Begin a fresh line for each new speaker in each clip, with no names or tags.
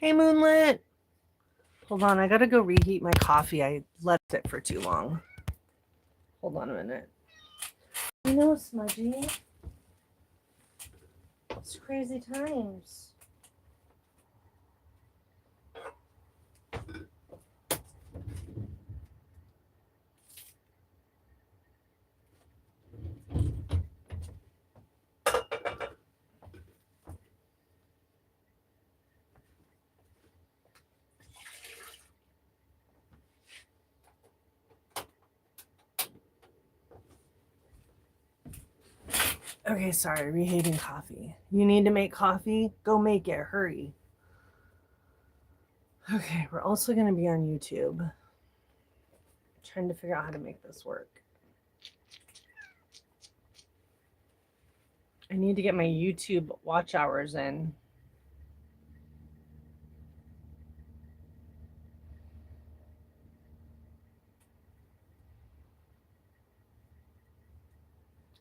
Hey, Moonlit. Hold on, I gotta go reheat my coffee. I left it for too long. Hold on a minute. You know, Smudgy. It's crazy times. Okay, sorry, reheating coffee. You need to make coffee? Go make it, hurry. Okay, we're also going to be on YouTube. Trying to figure out how to make this work. I need to get my YouTube watch hours in.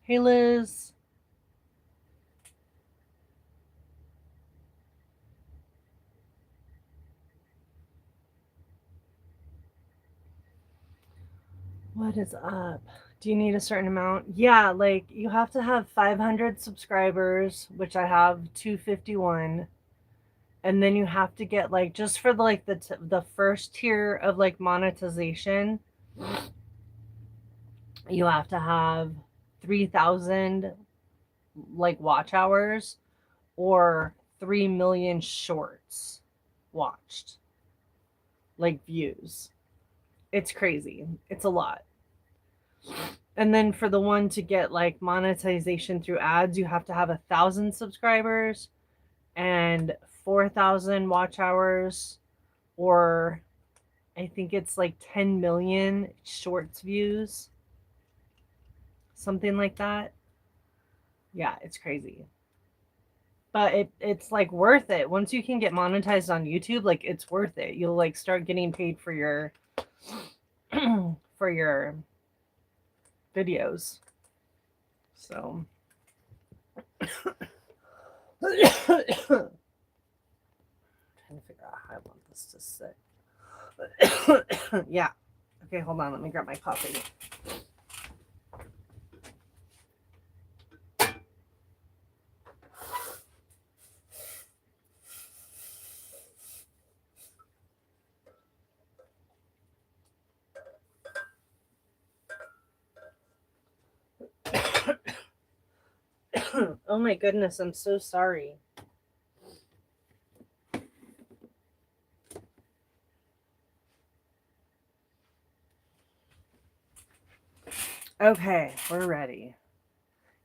Hey, Liz. What is up? Do you need a certain amount? Yeah, like you have to have 500 subscribers, which I have 251. And then you have to get like just for the first tier of like monetization, you have to have 3,000 like watch hours or 3 million shorts watched, like views. It's crazy. It's a lot. And then for the one to get like monetization through ads, you have to have 1,000 subscribers and 4,000 watch hours, or I think it's like 10 million shorts views, something like that. Yeah, it's crazy. But it's like worth it. Once you can get monetized on YouTube, like it's worth it. You'll like start getting paid for your for your videos. So trying to figure out how I want this to sit. Yeah. Okay, hold on. Let me grab my coffee. Oh my goodness, I'm so sorry. Okay, we're ready.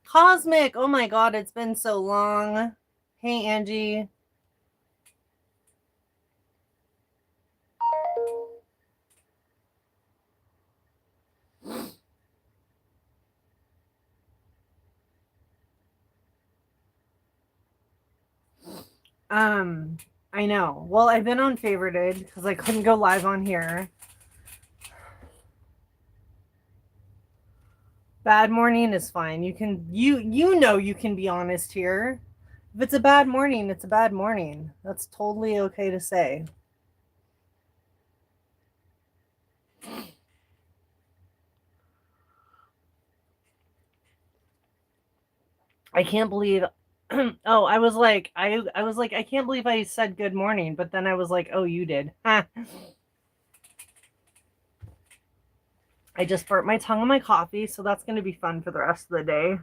Cosmic, oh my god, it's been so long. Hey, Angie. I know. Well, I've been on favorited because I couldn't go live on here. Bad morning is fine. You know you can be honest here. If it's a bad morning, it's a bad morning. That's totally okay to say. I can't believe oh, I was like I can't believe I said good morning, but then I was like, oh, you did. I just burnt my tongue on my coffee, so that's going to be fun for the rest of the day.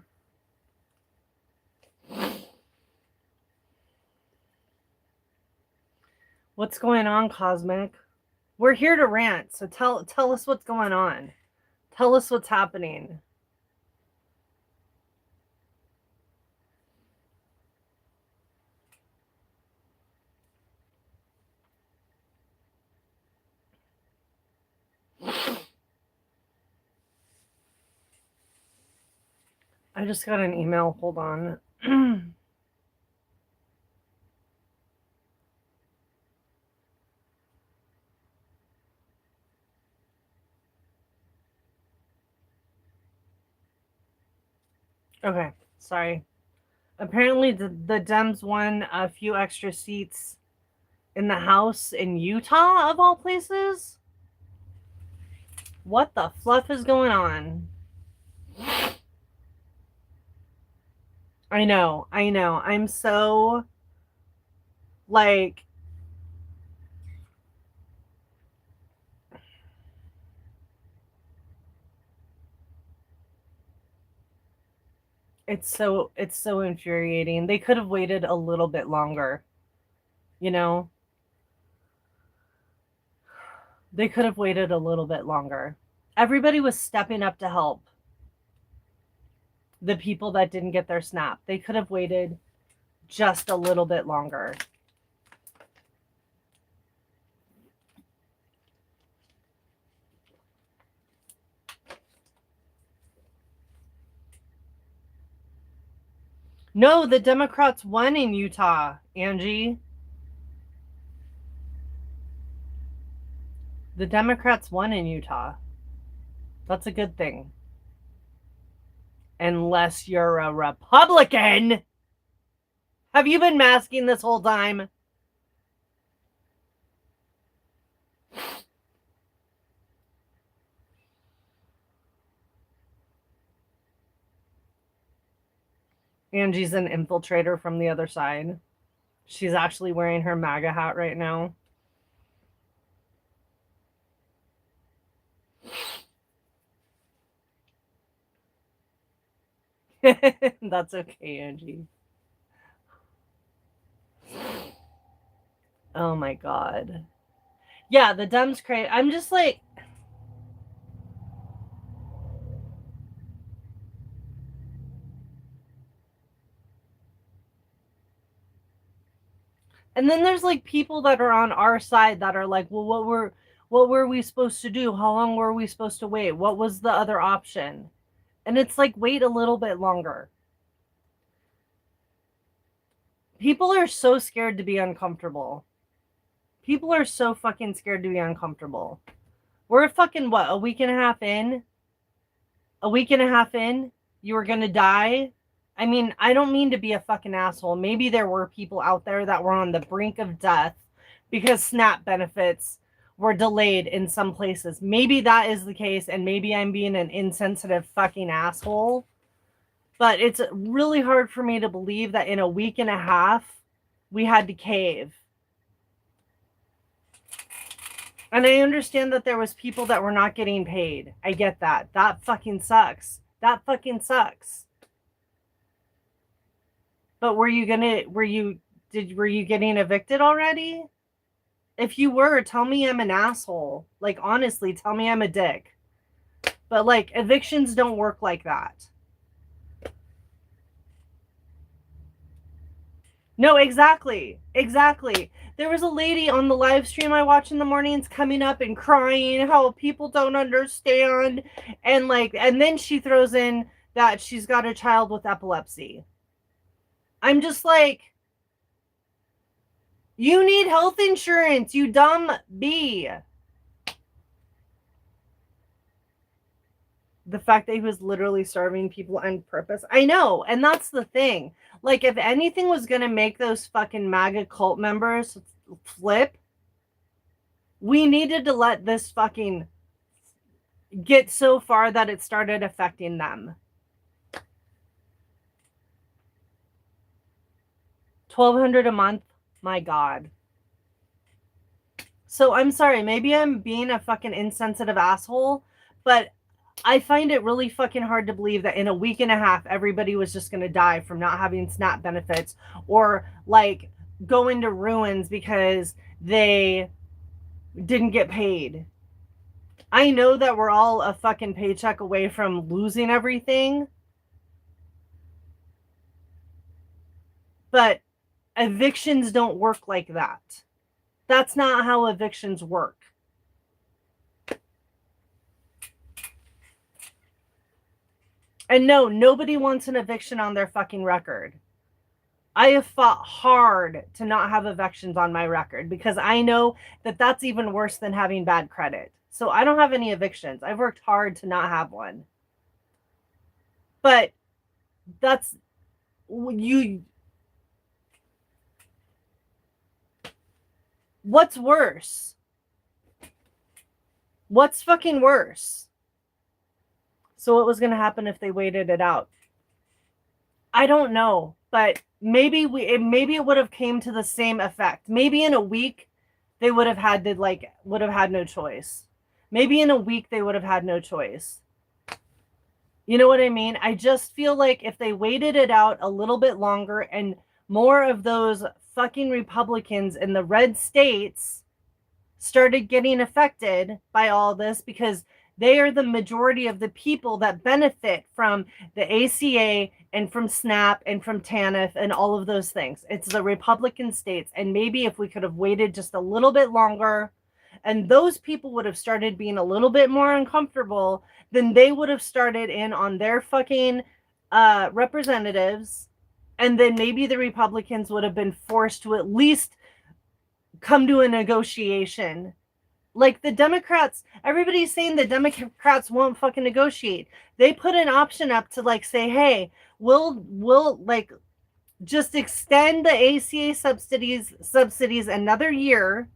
What's going on, Cosmic? We're here to rant, so tell us what's going on. Tell us what's happening. I just got an email. Hold on. Okay, sorry. Apparently the Dems won a few extra seats in the house in Utah, of all places? What the fluff is going on? I know. I'm so, like, it's so infuriating. They could have waited a little bit longer, you know? They could have waited a little bit longer. Everybody was stepping up to help the people that didn't get their SNAP. They could have waited just a little bit longer. No, the Democrats won in Utah, Angie. The Democrats won in Utah. That's a good thing. Unless you're a Republican. Have you been masking this whole time? Angie's an infiltrator from the other side. She's actually wearing her MAGA hat right now. That's okay, Angie. Oh my god. Yeah, the Dems crazy. I'm just like, and then there's like people that are on our side that are like, well, what were we supposed to do? How long were we supposed to wait? What was the other option? And it's like, wait a little bit longer. People are so scared to be uncomfortable. People are so fucking scared to be uncomfortable. We're fucking what, a week and a half in? A week and a half in? You were gonna die? I mean, I don't mean to be a fucking asshole. Maybe there were people out there that were on the brink of death because SNAP benefits were delayed in some places. Maybe that is the case, and maybe I'm being an insensitive fucking asshole. But it's really hard for me to believe that in a week and a half, we had to cave. And I understand that there was people that were not getting paid. I get that. That fucking sucks. That fucking sucks. But were you getting evicted already? If you were, tell me I'm an asshole. Like, honestly, tell me I'm a dick. But like, evictions don't work like that. No, exactly. Exactly. There was a lady on the live stream I watch in the mornings coming up and crying how people don't understand. And like, and then she throws in that she's got a child with epilepsy. I'm just like, you need health insurance, you dumb bee. The fact that he was literally starving people on purpose. I know, and that's the thing. Like, if anything was gonna make those fucking MAGA cult members flip, we needed to let this fucking get so far that it started affecting them. $1,200 a month, my god. So I'm sorry, maybe I'm being a fucking insensitive asshole, but I find it really fucking hard to believe that in a week and a half, everybody was just going to die from not having SNAP benefits or like go into ruins because they didn't get paid. I know that we're all a fucking paycheck away from losing everything, but evictions don't work like that. That's not how evictions work. And no, nobody wants an eviction on their fucking record. I have fought hard to not have evictions on my record because I know that that's even worse than having bad credit. So I don't have any evictions. I've worked hard to not have one. But that's you. What's worse? What's fucking worse? So what was going to happen if they waited it out? I don't know, but maybe it would have came to the same effect. Maybe in a week they would have had no choice. Maybe in a week they would have had no choice. You know what I mean? I just feel like if they waited it out a little bit longer and more of those fucking Republicans in the red states started getting affected by all this, because they are the majority of the people that benefit from the ACA and from SNAP and from TANF and all of those things. It's the Republican states. And maybe if we could have waited just a little bit longer and those people would have started being a little bit more uncomfortable, then they would have started in on their fucking representatives. And then maybe the Republicans would have been forced to at least come to a negotiation. Like the Democrats, everybody's saying the Democrats won't fucking negotiate. They put an option up to like say, hey, we'll like just extend the ACA subsidies another year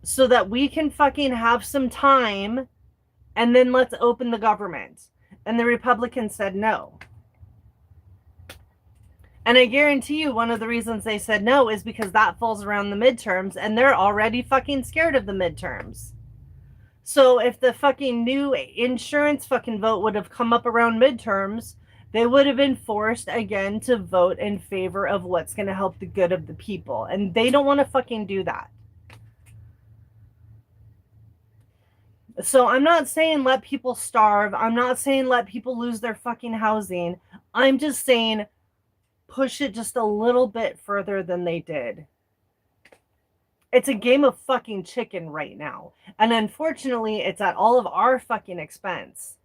so that we can fucking have some time, and then let's open the government. And the Republicans said no. And I guarantee you one of the reasons they said no is because that falls around the midterms, and they're already fucking scared of the midterms. So if the fucking new insurance fucking vote would have come up around midterms, they would have been forced again to vote in favor of what's going to help the good of the people. And they don't want to fucking do that. So I'm not saying let people starve. I'm not saying let people lose their fucking housing. I'm just saying push it just a little bit further than they did. It's a game of fucking chicken right now. And unfortunately, it's at all of our fucking expense.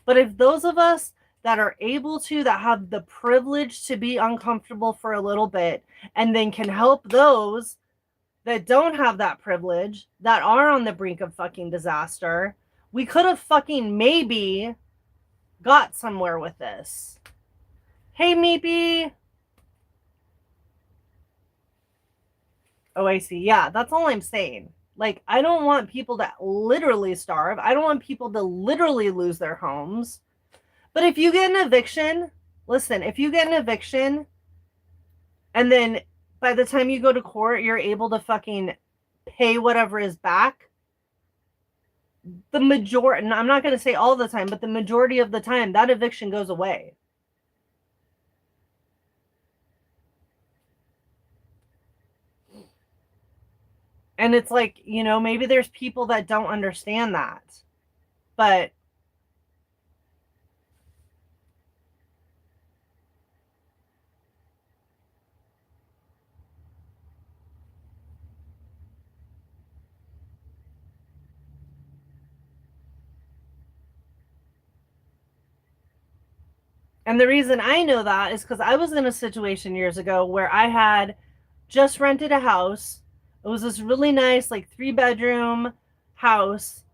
But if those of us that are able to, that have the privilege to be uncomfortable for a little bit, and then can help those that don't have that privilege, that are on the brink of fucking disaster, we could have fucking maybe got somewhere with this. Hey, Meepy. Oh, I see. Yeah, that's all I'm saying. Like, I don't want people to literally starve. I don't want people to literally lose their homes. But if you get an eviction, listen, if you get an eviction and then by the time you go to court, you're able to fucking pay whatever is back, the majority, I'm not going to say all the time, but the majority of the time, that eviction goes away. And it's like, you know, maybe there's people that don't understand that. But and the reason I know that is because I was in a situation years ago where I had just rented a house. It was this really nice, like 3-bedroom house.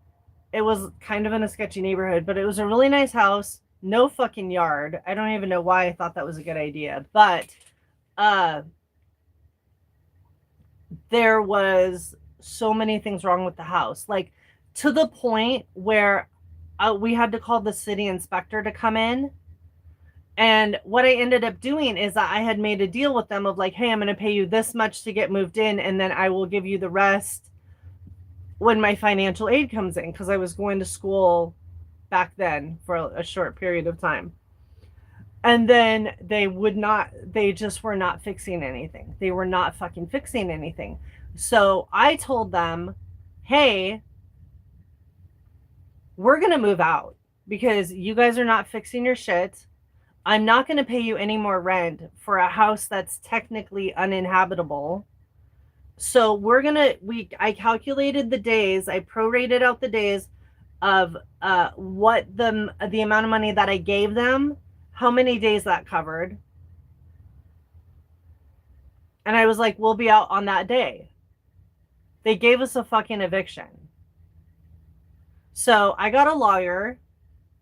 It was kind of in a sketchy neighborhood, but it was a really nice house. No fucking yard. I don't even know why I thought that was a good idea. But there was so many things wrong with the house. Like to the point where we had to call the city inspector to come in. And what I ended up doing is that I had made a deal with them of like, hey, I'm going to pay you this much to get moved in, and then I will give you the rest when my financial aid comes in, because I was going to school back then for a short period of time. And then they just were not fixing anything. They were not fucking fixing anything. So I told them, hey, we're going to move out because you guys are not fixing your shit. I'm not going to pay you any more rent for a house that's technically uninhabitable. So I calculated the days, I prorated out the days of what the amount of money that I gave them, how many days that covered. And I was like, we'll be out on that day. They gave us a fucking eviction. So I got a lawyer,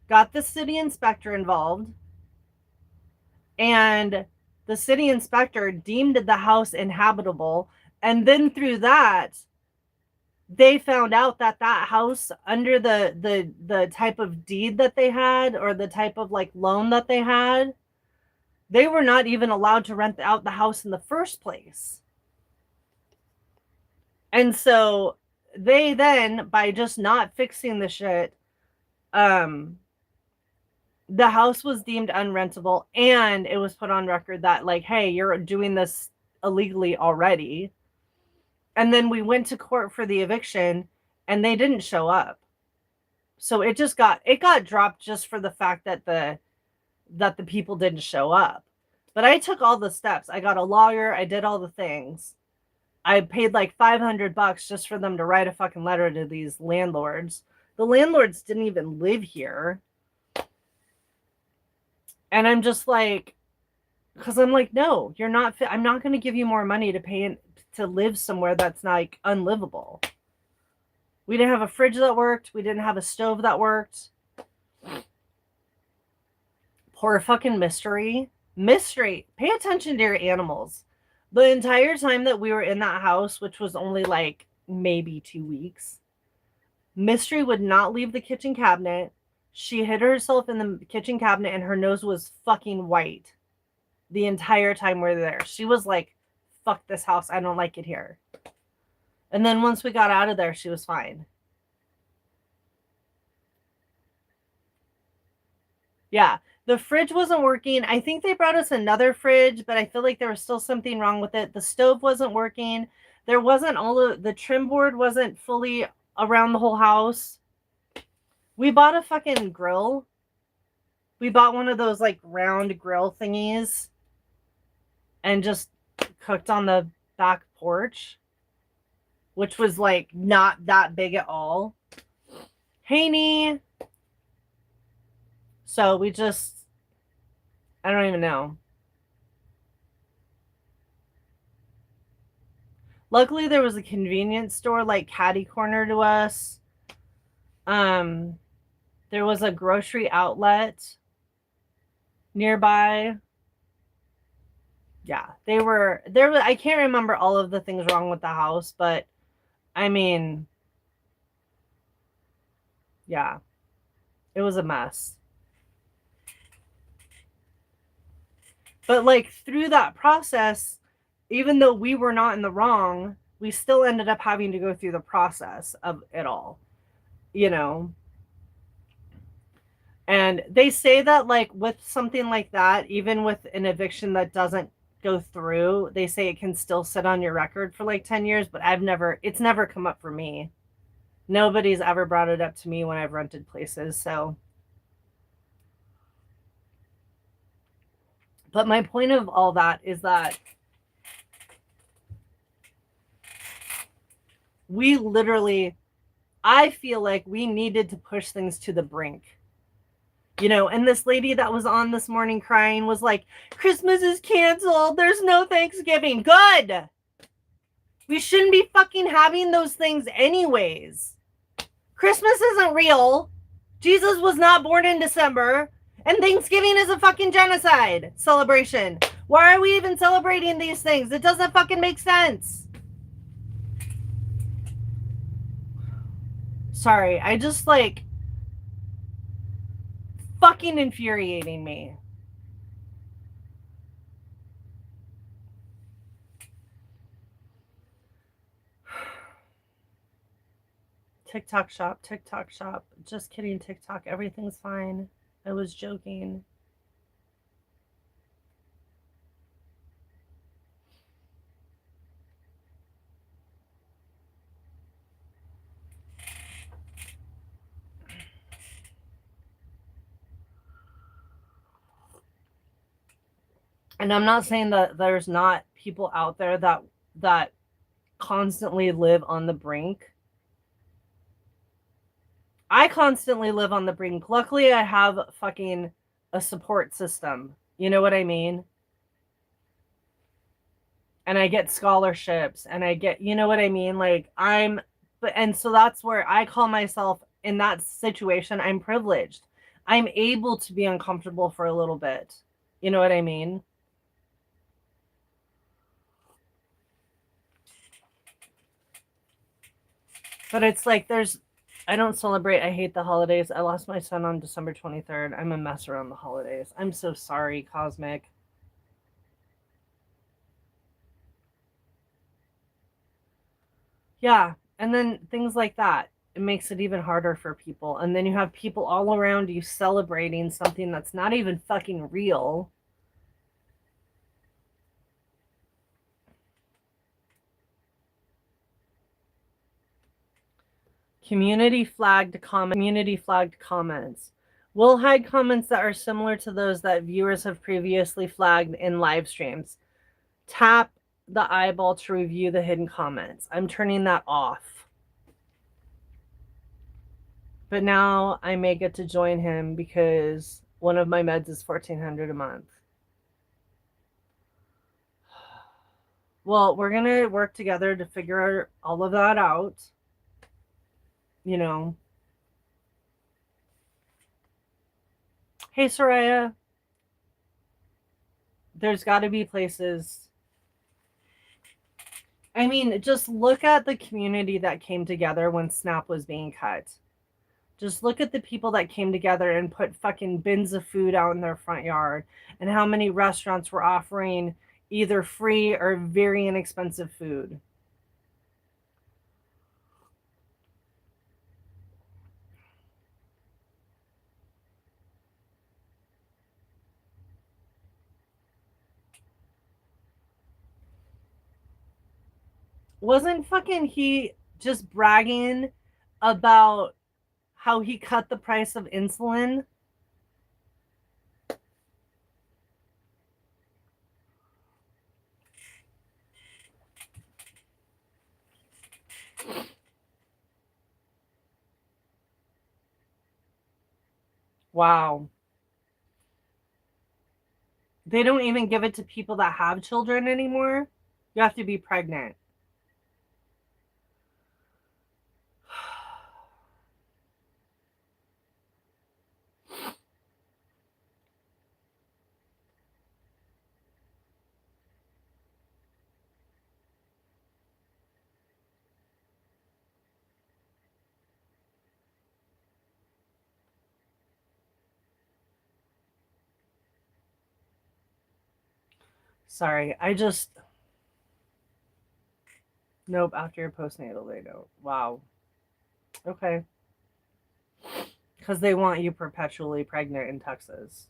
got the city inspector involved, and the city inspector deemed the house inhabitable And then through that, they found out that that house, under the type of deed that they had, or the type of like loan that they had, they were not even allowed to rent out the house in the first place. And so they then, by just not fixing the shit, the house was deemed unrentable, and it was put on record that, like, hey, you're doing this illegally already. And then we went to court for the eviction, and they didn't show up. So it got dropped just for the fact that the people didn't show up. But I took all the steps. I got a lawyer. I did all the things. I paid like $500 just for them to write a fucking letter to these landlords. The landlords didn't even live here. And I'm just like, because I'm like, no, you're not. I'm not going to give you more money to pay to live somewhere that's like unlivable. We didn't have a fridge that worked. We didn't have a stove that worked. Poor fucking Mystery. Mystery, pay attention to your animals. The entire time that we were in that house, which was only like maybe 2 weeks, Mystery would not leave the kitchen cabinet. She hid herself in the kitchen cabinet, and her nose was fucking white the entire time we were there. She was like, fuck this house. I don't like it here. And then once we got out of there, she was fine. Yeah. The fridge wasn't working. I think they brought us another fridge, but I feel like there was still something wrong with it. The stove wasn't working. There wasn't the trim board wasn't fully around the whole house. We bought a fucking grill. We bought one of those like round grill thingies and just cooked on the back porch, which was like not that big at all. Haney. So we just, I don't even know. Luckily, there was a convenience store like catty corner to us. There was a grocery outlet nearby. Yeah, they were there. I can't remember all of the things wrong with the house, but I mean, yeah, it was a mess. But like through that process, even though we were not in the wrong, we still ended up having to go through the process of it all, you know? And they say that like with something like that, even with an eviction that doesn't go through, they say it can still sit on your record for like 10 years, but it's never come up for me. Nobody's ever brought it up to me when I've rented places, so. But my point of all that is that we literally, I feel like we needed to push things to the brink. You know, and this lady that was on this morning crying was like, Christmas is canceled. There's no Thanksgiving. Good. We shouldn't be fucking having those things anyways. Christmas isn't real. Jesus was not born in December. And Thanksgiving is a fucking genocide celebration. Why are we even celebrating these things? It doesn't fucking make sense. Sorry, I just like fucking infuriating me. TikTok shop, TikTok shop. Just kidding, TikTok. Everything's fine. I was joking. And I'm not saying that there's not people out there that constantly live on the brink. I constantly live on the brink. Luckily, I have fucking a support system. You know what I mean? And I get scholarships and I get, you know what I mean? Like and so that's where I call myself in that situation. I'm privileged. I'm able to be uncomfortable for a little bit. You know what I mean? But it's like I don't celebrate. I hate the holidays. I lost my son on December 23rd. I'm a mess around the holidays. I'm so sorry, Cosmic. Yeah. And then things like that. It makes it even harder for people. And then you have people all around you celebrating something that's not even fucking real. Community flagged comments. We'll hide comments that are similar to those that viewers have previously flagged in live streams. Tap the eyeball to review the hidden comments. I'm turning that off. But now I may get to join him because one of my meds is $1,400 a month. Well, we're going to work together to figure all of that out. You know. Hey, Soraya. There's got to be places. I mean, just look at the community that came together when Snap was being cut. Just look at the people that came together and put fucking bins of food out in their front yard, and how many restaurants were offering either free or very inexpensive food. Wasn't fucking he just bragging about how he cut the price of insulin? Wow. They don't even give it to people that have children anymore. You have to be pregnant. Sorry, nope, after your postnatal they don't. Wow. Okay. Because they want you perpetually pregnant in Texas.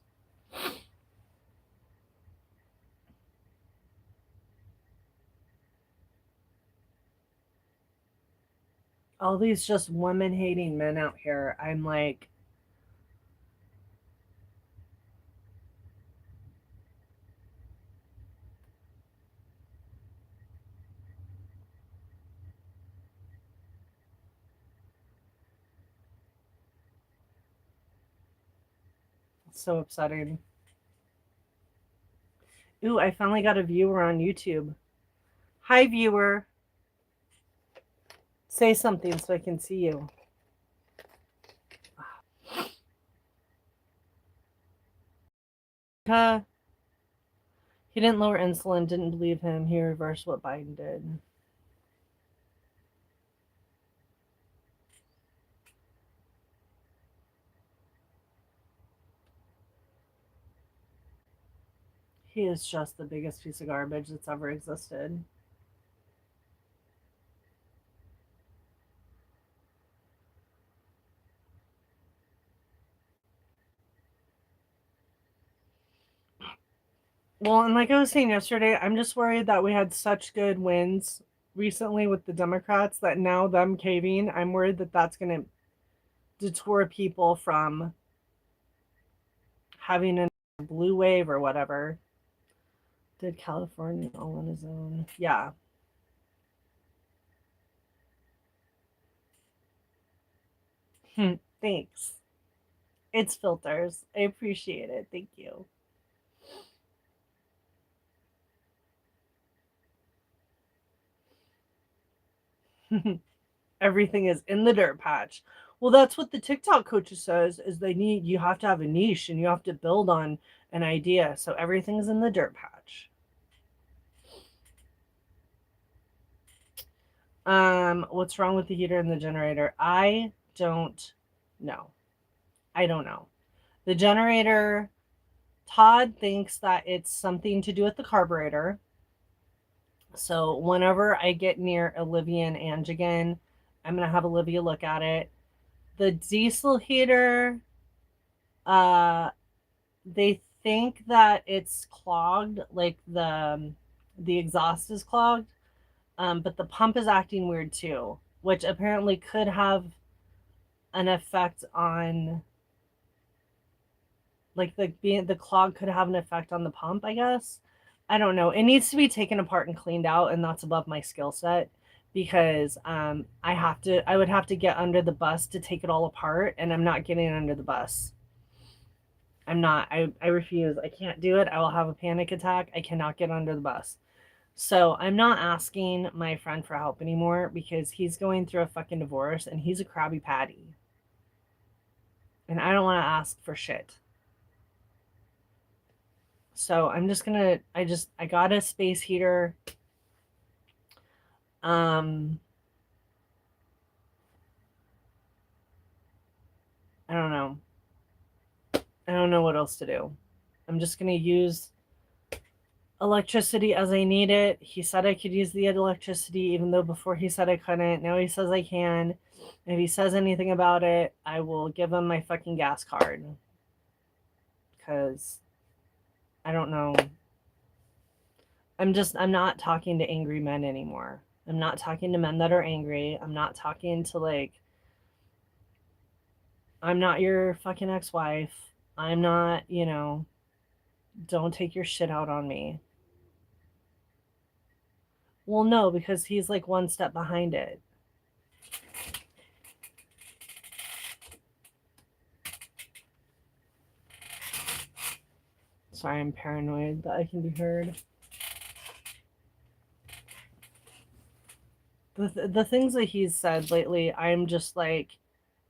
All these just women hating men out here. I'm like, so upsetting. Ooh, I finally got a viewer on YouTube. Hi, viewer. Say something so I can see you. He didn't lower insulin, didn't believe him. He reversed what Biden did. He is just the biggest piece of garbage that's ever existed. Well, and like I was saying yesterday, I'm just worried that we had such good wins recently with the Democrats that now them caving, I'm worried that that's going to detour people from having a blue wave or whatever. Did California all on his own? Yeah. Thanks. It's filters. I appreciate it. Thank you. Everything is in the dirt patch. Well, that's what the TikTok coach says is you have to have a niche and you have to build on an idea. So everything's in the dirt patch. What's wrong with the heater and the generator? I don't know. I don't know. The generator, Todd thinks that it's something to do with the carburetor. So whenever I get near Olivia and Ange again, I'm gonna have Olivia look at it. The diesel heater, they think that it's clogged, like the exhaust is clogged, but the pump is acting weird too, which apparently could have an effect on, like, the clog could have an effect on the pump, I guess. I don't know. It needs to be taken apart and cleaned out, and that's above my skill set because I would have to get under the bus to take it all apart, and I'm not getting under the bus. I'm not. I refuse. I can't do it. I will have a panic attack. I cannot get under the bus. So I'm not asking my friend for help anymore because he's going through a fucking divorce and he's a Krabby Patty. And I don't want to ask for shit. So I'm just gonna, I got a space heater. I don't know. I don't know what else to do. I'm just gonna use electricity as I need it. He said I could use the electricity, even though before he said I couldn't. Now he says I can. If he says anything about it, I will give him my fucking gas card. Because I don't know. I'm not talking to angry men anymore. I'm not talking to men that are angry. I'm not talking to, like, I'm not your fucking ex-wife. I'm not, don't take your shit out on me. Well, no, because he's like one step behind it. Sorry, I'm paranoid that I can be heard. The things that he's said lately, I'm just like,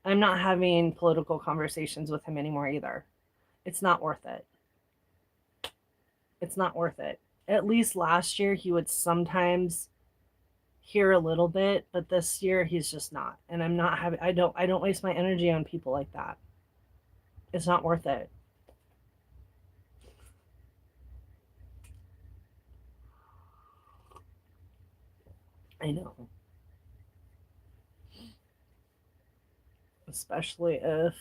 I'm not having political conversations with him anymore either. It's not worth it. It's not worth it. At least last year he would sometimes hear a little bit, but this year he's just not. And I'm not having, I don't waste my energy on people like that. It's not worth it. I know. Especially if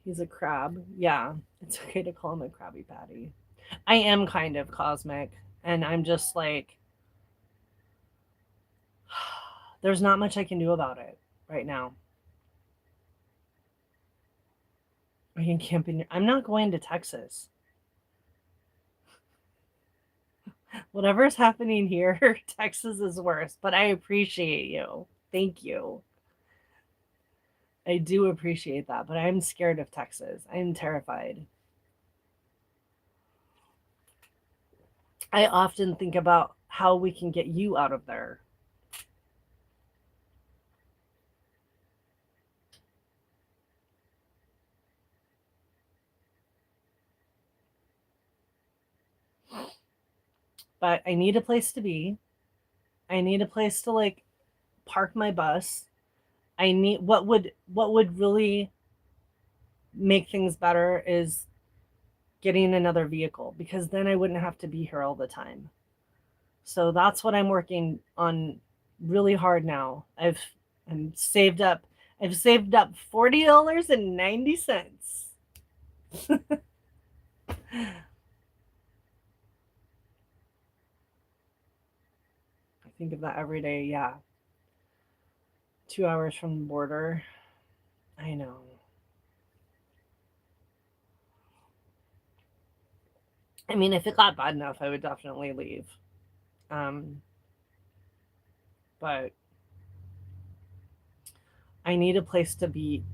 he's a crab. Yeah, it's okay to call him a Krabby Patty. I am kind of cosmic, and I'm just like, there's not much I can do about it right now. I can camp in. I'm not going to Texas. Whatever's happening here, Texas is worse, but I appreciate you. Thank you. I do appreciate that, but I'm scared of Texas. I'm terrified. I often think about how we can get you out of there. But I need a place to be. I need a place to, like, park my bus. I need, what would really make things better is getting another vehicle, because then I wouldn't have to be here all the time. So that's what I'm working on really hard now. I've saved up $40.90. I think of that every day. Yeah. 2 hours from the border. I know. I mean, if it got bad enough, I would definitely leave. But I need a place to be,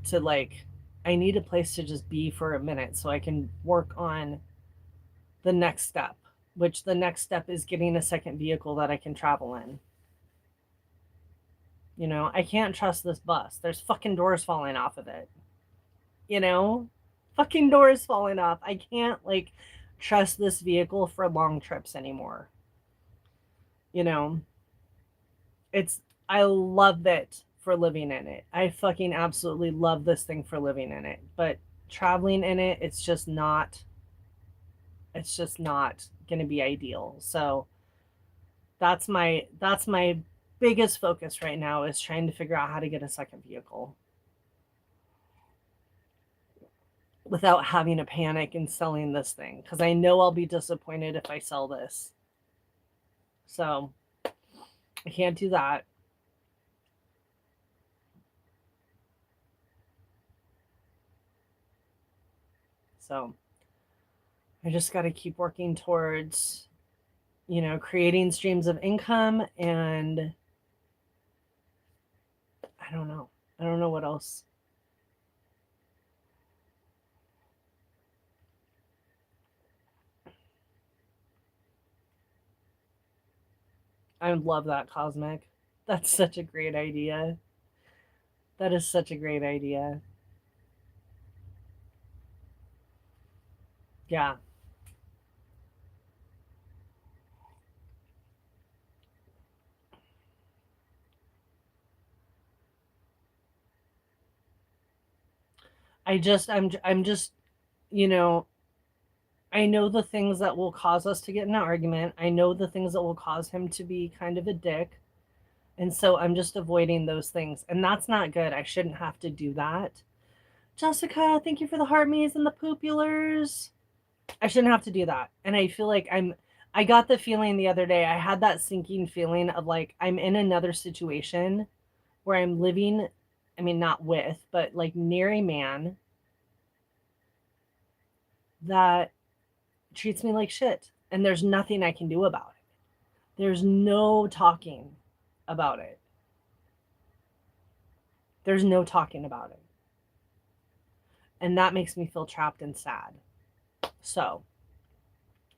I need a place to just be for a minute so I can work on the next step, which the next step is getting a second vehicle that I can travel in. I can't trust this bus. There's fucking doors falling off of it. Fucking doors falling off. I can't, like, trust this vehicle for long trips anymore. It's I love it for living in it. I fucking absolutely love this thing for living in it. But traveling in it, it's just not going to be ideal. So that's my biggest focus right now is trying to figure out how to get a second vehicle without having to panic and selling this thing, because I know I'll be disappointed if I sell this. So I can't do that. So I just got to keep working towards, creating streams of income. And I don't know. I don't know what else. I love that, Cosmic. That's such a great idea. That is such a great idea. Yeah. I'm just, you know, I know the things that will cause us to get in an argument. I know the things that will cause him to be kind of a dick. And so I'm just avoiding those things. And that's not good. I shouldn't have to do that. Jessica, thank you for the heart me's and the poopulars. I shouldn't have to do that. And I feel like I got the feeling the other day, I had that sinking feeling of like I'm in another situation where I'm living, I mean, not with, but like near a man that treats me like shit. And there's nothing I can do about it. There's no talking about it. There's no talking about it. And that makes me feel trapped and sad. So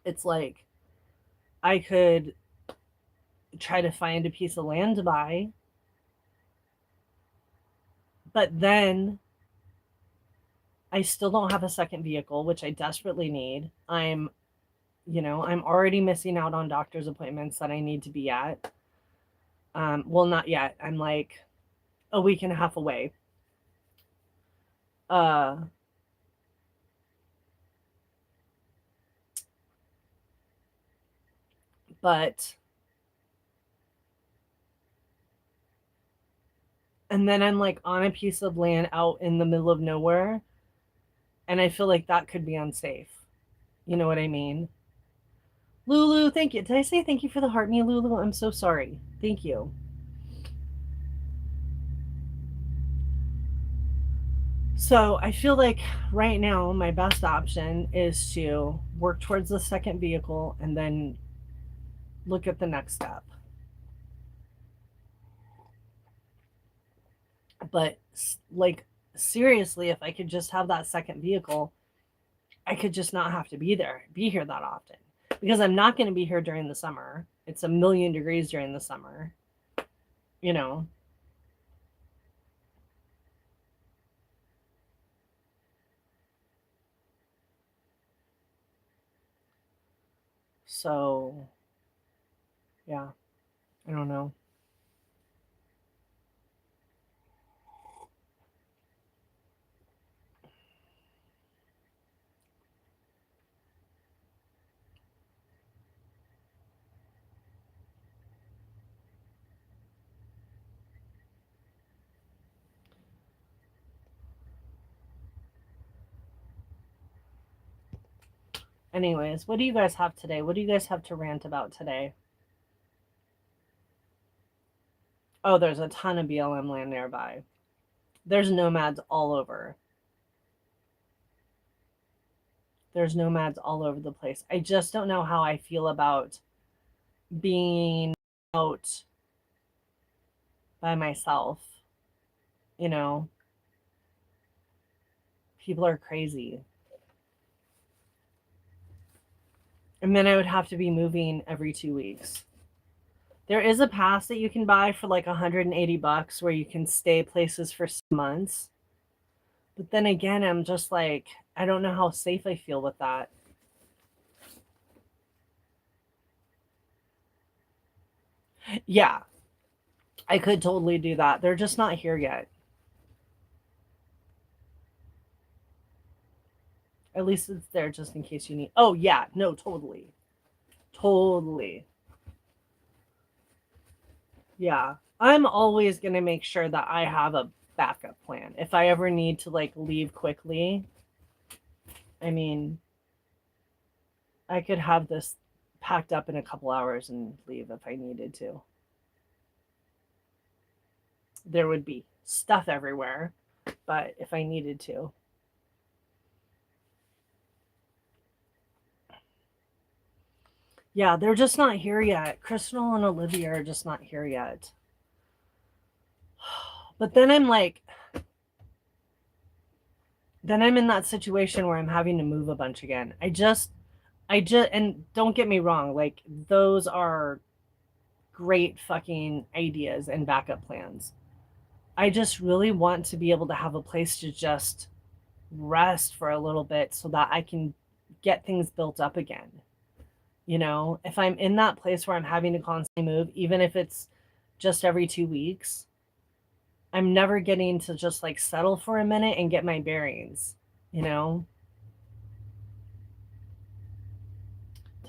it's like I could try to find a piece of land to buy, but then I still don't have a second vehicle, which I desperately need. I'm already missing out on doctor's appointments that I need to be at. Well, not yet. I'm like a week and a half away. Uh, but and then I'm like on a piece of land out in the middle of nowhere, and I feel like that could be unsafe. You know what I mean? Lulu, thank you. Did I say thank you for the heart me, Lulu? I'm so sorry. Thank you. So I feel like right now my best option is to work towards the second vehicle and then look at the next step. But like seriously, if I could just have that second vehicle, I could just not have to be here that often. Because I'm not going to be here during the summer. It's a million degrees during the summer. You know. So yeah, I don't know. Anyways, what do you guys have today? What do you guys have to rant about today? Oh, there's a ton of BLM land nearby. There's nomads all over. There's nomads all over the place. I just don't know how I feel about being out by myself. You know, people are crazy. And then I would have to be moving every 2 weeks. There is a pass that you can buy for like $180 where you can stay places for 6 months. But then again, I'm just like, I don't know how safe I feel with that. Yeah. I could totally do that. They're just not here yet. At least it's there just in case you need. Oh, yeah. No, totally. Totally. Yeah. I'm always going to make sure that I have a backup plan. If I ever need to like leave quickly, I mean, I could have this packed up in a couple hours and leave if I needed to. There would be stuff everywhere, but if I needed to. Yeah, they're just not here yet. Crystal and Olivia are just not here yet. But then I'm like, then I'm in that situation where I'm having to move a bunch again. And don't get me wrong, like, those are great fucking ideas and backup plans. I just really want to be able to have a place to just rest for a little bit so that I can get things built up again. You know, if I'm in that place where I'm having to constantly move, even if it's just every 2 weeks, I'm never getting to just like settle for a minute and get my bearings, you know?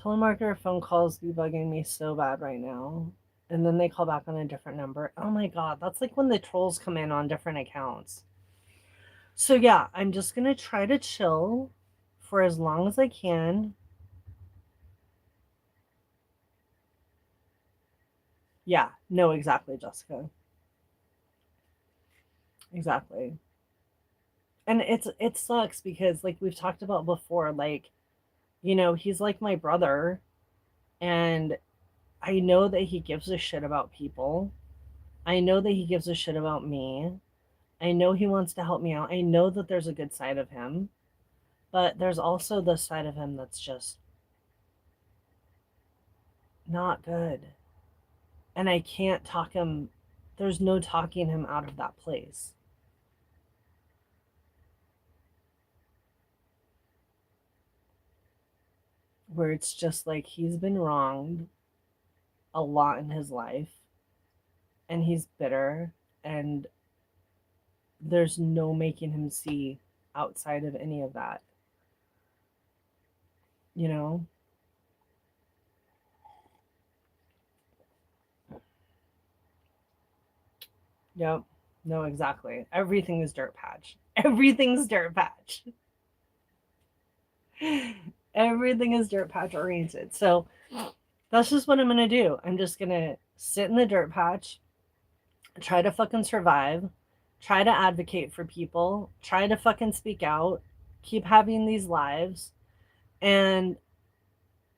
Telemarketer phone calls be bugging me so bad right now. And then they call back on a different number. Oh my God, that's like when the trolls come in on different accounts. So yeah, I'm just going to try to chill for as long as I can. Yeah, no, exactly, Jessica. Exactly. And it sucks because like we've talked about before, like, you know, he's like my brother and I know that he gives a shit about people. I know that he gives a shit about me. I know he wants to help me out. I know that there's a good side of him, but there's also the side of him that's just not good. And I can't talk him, there's no talking him out of that place. Where it's just like he's been wronged a lot in his life and he's bitter and there's no making him see outside of any of that, you know? Yep. No, exactly. Everything is dirt patch. Everything's dirt patch. Everything is dirt patch oriented. So that's just what I'm going to do. I'm just going to sit in the dirt patch, try to fucking survive, try to advocate for people, try to fucking speak out, keep having these lives, and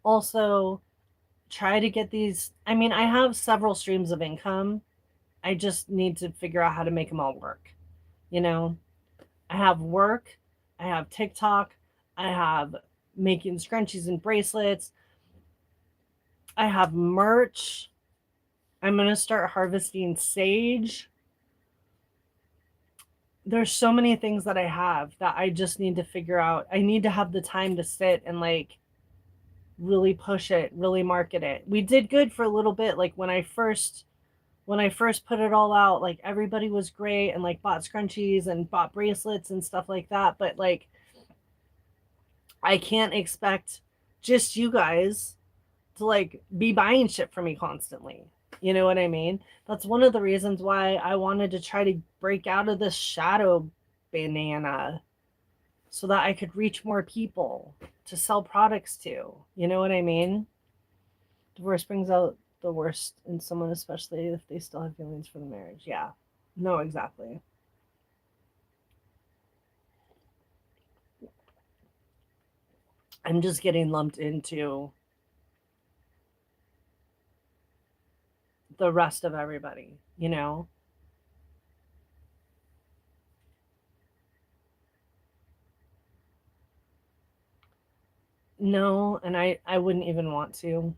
also try to get these. I mean, I have several streams of income. I just need to figure out how to make them all work. You know, I have work, I have TikTok, I have making scrunchies and bracelets, I have merch. I'm going to start harvesting sage. There's so many things that I have that I just need to figure out. I need to have the time to sit and like really push it, really market it. We did good for a little bit, like when I first put it all out, like everybody was great and like bought scrunchies and bought bracelets and stuff like that, but like I can't expect just you guys to like be buying shit for me constantly. You know what I mean? That's one of the reasons why I wanted to try to break out of this shadow banana so that I could reach more people to sell products to. You know what I mean? Divorce brings out the worst in someone, especially if they still have feelings for the marriage. Yeah. No, exactly. I'm just getting lumped into the rest of everybody, you know? No, and I wouldn't even want to.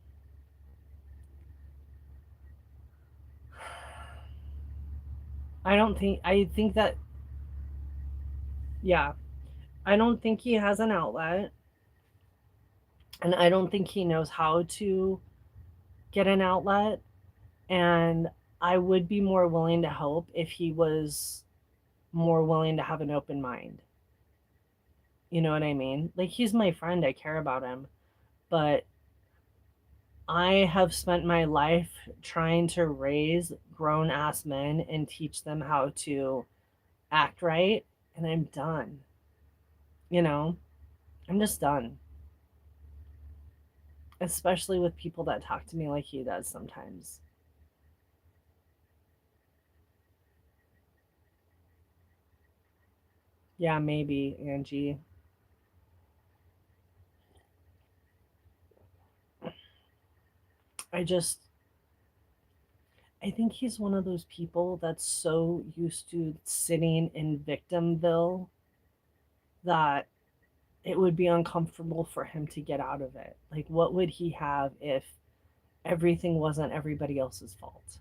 I think that, yeah, I don't think he has an outlet, and I don't think he knows how to get an outlet. And I would be more willing to help if he was more willing to have an open mind. You know what I mean? Like, he's my friend, I care about him, but I have spent my life trying to raise grown ass men and teach them how to act right, and I'm done. You know, I'm just done. Especially with people that talk to me like he does sometimes. Yeah, maybe, Angie. I just, I think he's one of those people that's so used to sitting in victimville that it would be uncomfortable for him to get out of it. Like, what would he have if everything wasn't everybody else's fault?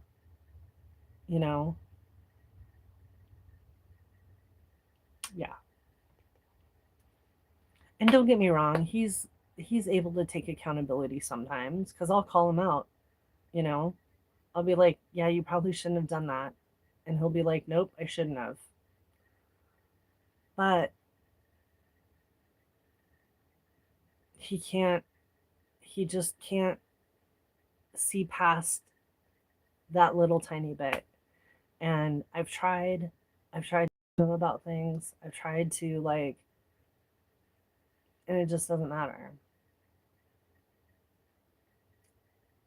You know? Yeah. And don't get me wrong, he's able to take accountability sometimes because I'll call him out, you know? I'll be like, yeah, you probably shouldn't have done that. And he'll be like, nope, I shouldn't have. But he can't, he just can't see past that little tiny bit. And I've tried to him about things. I've tried to, like, and it just doesn't matter.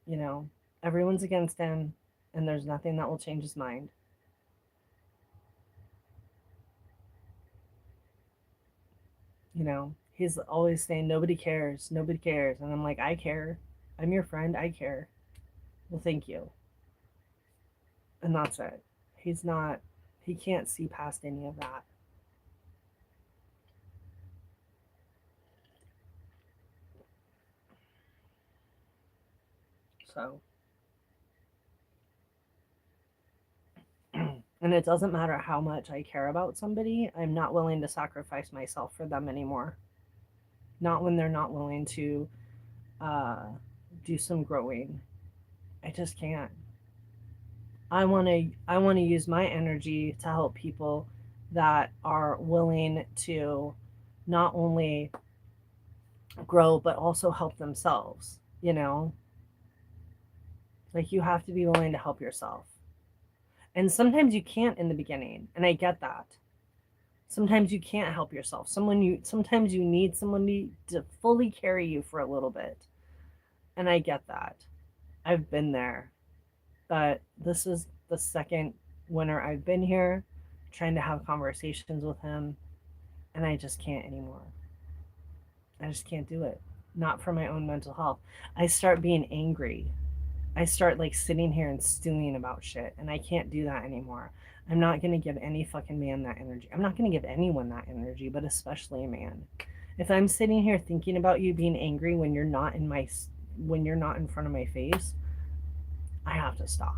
You know, everyone's against him, and there's nothing that will change his mind. You know, he's always saying, nobody cares, nobody cares. And I'm like, I care. I'm your friend, I care. Well, thank you. And that's it. He's not, he can't see past any of that. So, and it doesn't matter how much I care about somebody, I'm not willing to sacrifice myself for them anymore. Not when they're not willing to uh, do some growing. I just can't. I want to use my energy to help people that are willing to not only grow but also help themselves, you know? Like, you have to be willing to help yourself. And sometimes you can't in the beginning, and I get that. Sometimes you can't help yourself. Sometimes you need someone to fully carry you for a little bit. And I get that. I've been there. But this is the second winter I've been here trying to have conversations with him, and I just can't anymore. I just can't do it. Not for my own mental health. I start being angry. I start, like, sitting here and stewing about shit, and I can't do that anymore. I'm not going to give any fucking man that energy. I'm not going to give anyone that energy, but especially a man. If I'm sitting here thinking about you being angry when you're not in front of my face, I have to stop.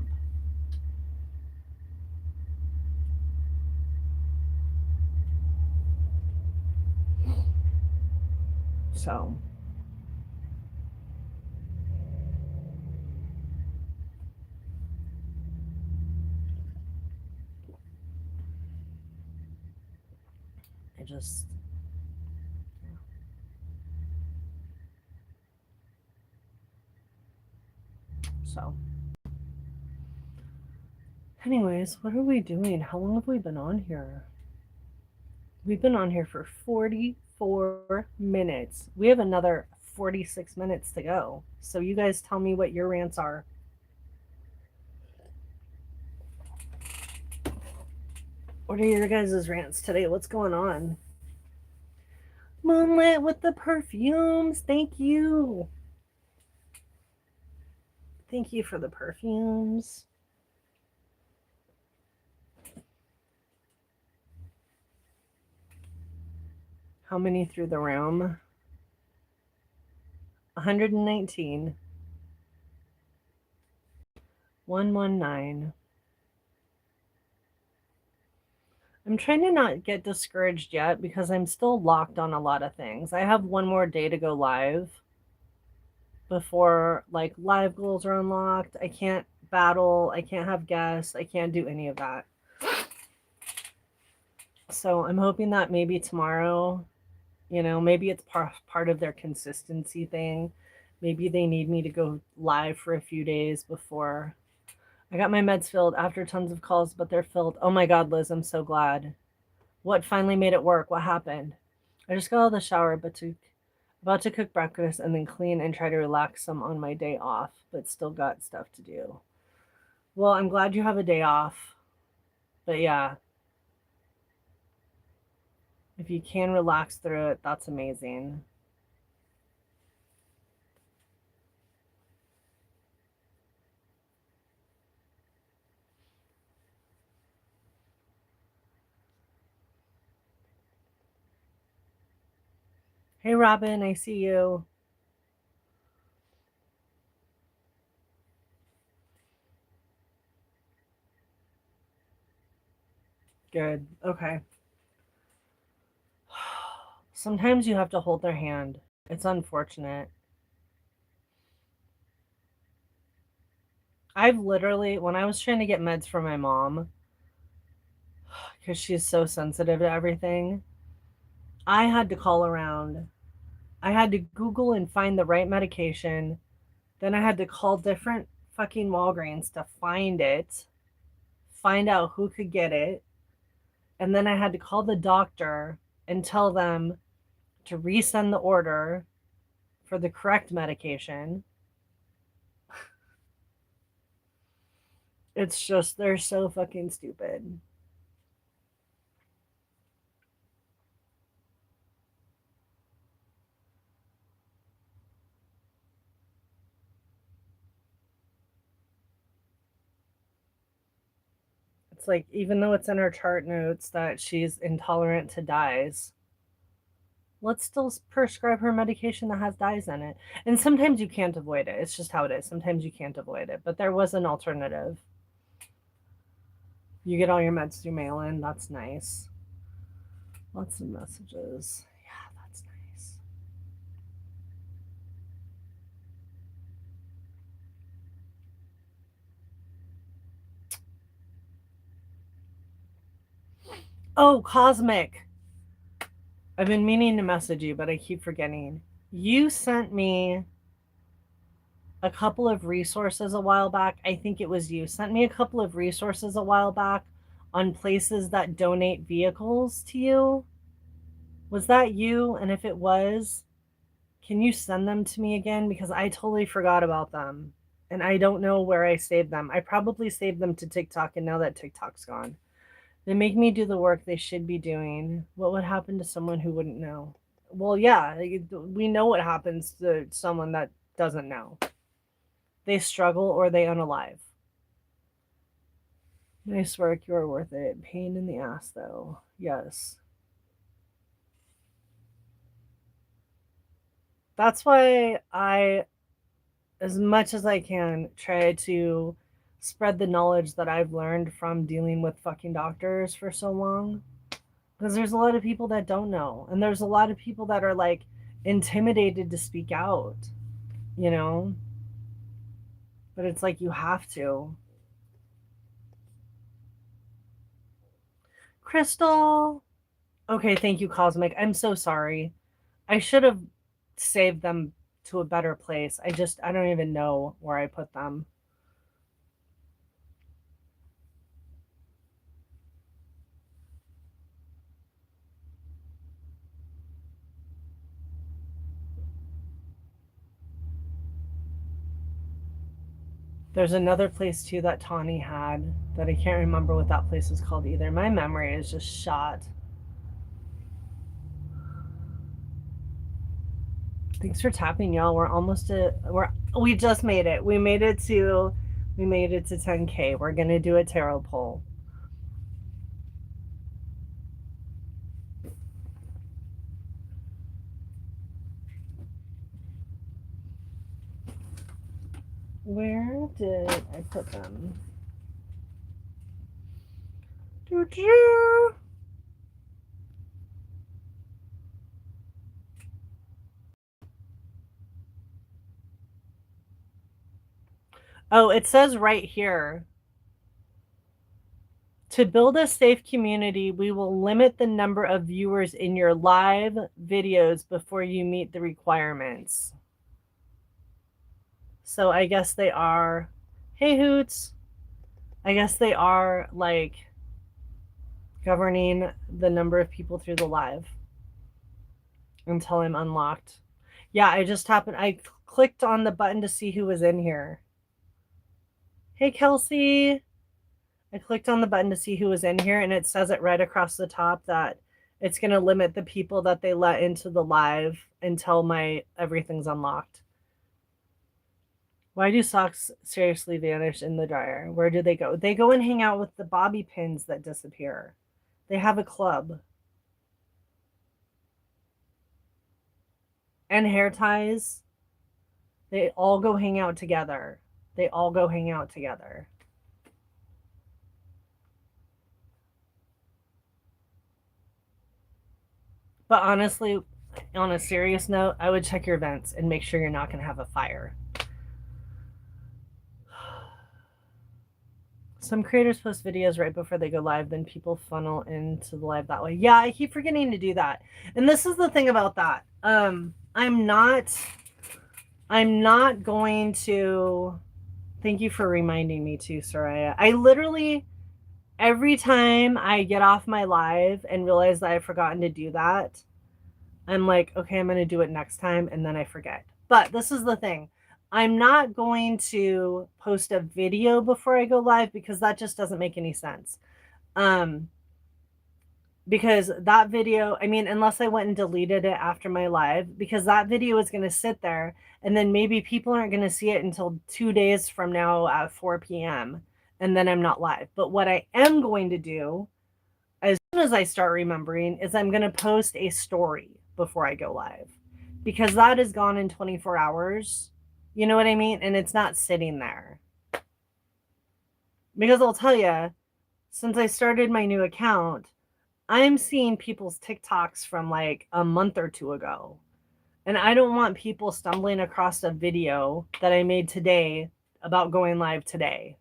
So, I just, so. Anyways, what are we doing? How long have we been on here? We've been on here for 44 minutes. We have another 46 minutes to go. So you guys tell me what your rants are. What are your guys' rants today? What's going on? Moonlit with the perfumes. Thank you. Thank you for the perfumes. How many through the room? 119. 119. I'm trying to not get discouraged yet because I'm still locked on a lot of things. I have one more day to go live before, like, live goals are unlocked. I can't battle. I can't have guests. I can't do any of that. So I'm hoping that maybe tomorrow, maybe it's part of their consistency thing. Maybe they need me to go live for a few days before. I got my meds filled after tons of calls, but they're filled. Oh my God, Liz, I'm so glad. What finally made it work? What happened? I just got out of the shower, about to cook breakfast and then clean and try to relax some on my day off, but still got stuff to do. Well, I'm glad you have a day off. But yeah, if you can relax through it, that's amazing. Hey, Robin, I see you. Good. Okay. Sometimes you have to hold their hand. It's unfortunate. I've literally, when I was trying to get meds for my mom, because she's so sensitive to everything, I had to call around. I had to Google and find the right medication. Then I had to call different fucking Walgreens to find it, find out who could get it. And then I had to call the doctor and tell them to resend the order for the correct medication. It's just, they're so fucking stupid. It's like, even though it's in her chart notes that she's intolerant to dyes, let's still prescribe her medication that has dyes in it. And sometimes you can't avoid it. It's just how it is. Sometimes you can't avoid it. But there was an alternative. You get all your meds through mail in. That's nice. Lots of messages. Yeah, that's nice. Oh, Cosmic. I've been meaning to message you, but I keep forgetting. You sent me a couple of resources a while back. I think it was you. Sent me a couple of resources a while back on places that donate vehicles to you. Was that you? And if it was, can you send them to me again? Because I totally forgot about them. And I don't know where I saved them. I probably saved them to TikTok, and now that TikTok's gone. They make me do the work they should be doing. What would happen to someone who wouldn't know? Well, yeah, we know what happens to someone that doesn't know. They struggle or they unalive. Nice work, you're worth it. Pain in the ass, though. Yes. That's why I, as much as I can, try to spread the knowledge that I've learned from dealing with fucking doctors for so long. Because there's a lot of people that don't know. And there's a lot of people that are like intimidated to speak out, you know? But it's like you have to. Crystal. Okay, thank you, Cosmic. I'm so sorry. I should have saved them to a better place. I don't even know where I put them. There's another place too that Tawny had that I can't remember what that place was called either. My memory is just shot. Thanks for tapping, y'all. We're almost we just made it. We made it to 10K. We're gonna do a tarot poll. Where did I put them? Doo-doo. Oh, it says right here. To build a safe community, we will limit the number of viewers in your live videos before you meet the requirements. So I guess they are, hey Hoots, I guess they are like governing the number of people through the live until I'm unlocked. Yeah, I clicked on the button to see who was in here. Hey Kelsey. I clicked on the button to see who was in here, and it says it right across the top that it's going to limit the people that they let into the live until my everything's unlocked. Why do socks seriously vanish in the dryer? Where do they go? They go and hang out with the bobby pins that disappear. They have a club. And hair ties. They all go hang out together. They all go hang out together. But honestly, on a serious note, I would check your vents and make sure you're not going to have a fire. Some creators post videos right before they go live, then people funnel into the live that way. Yeah, I keep forgetting to do that. And this is the thing about that. I'm not going to. Thank you for reminding me too, Soraya. I literally, every time I get off my live and realize that I've forgotten to do that, I'm like, okay, I'm going to do it next time, and then I forget. But this is the thing. I'm not going to post a video before I go live because that just doesn't make any sense. Because that video, I mean, unless I went and deleted it after my live, because that video is going to sit there, and then maybe people aren't going to see it until 2 days from now at 4 p.m., and then I'm not live. But what I am going to do, as soon as I start remembering, is I'm going to post a story before I go live, because that is gone in 24 hours. You know what I mean? And it's not sitting there. Because I'll tell you, since I started my new account, I'm seeing people's TikToks from like a month or two ago. And I don't want people stumbling across a video that I made today about going live today.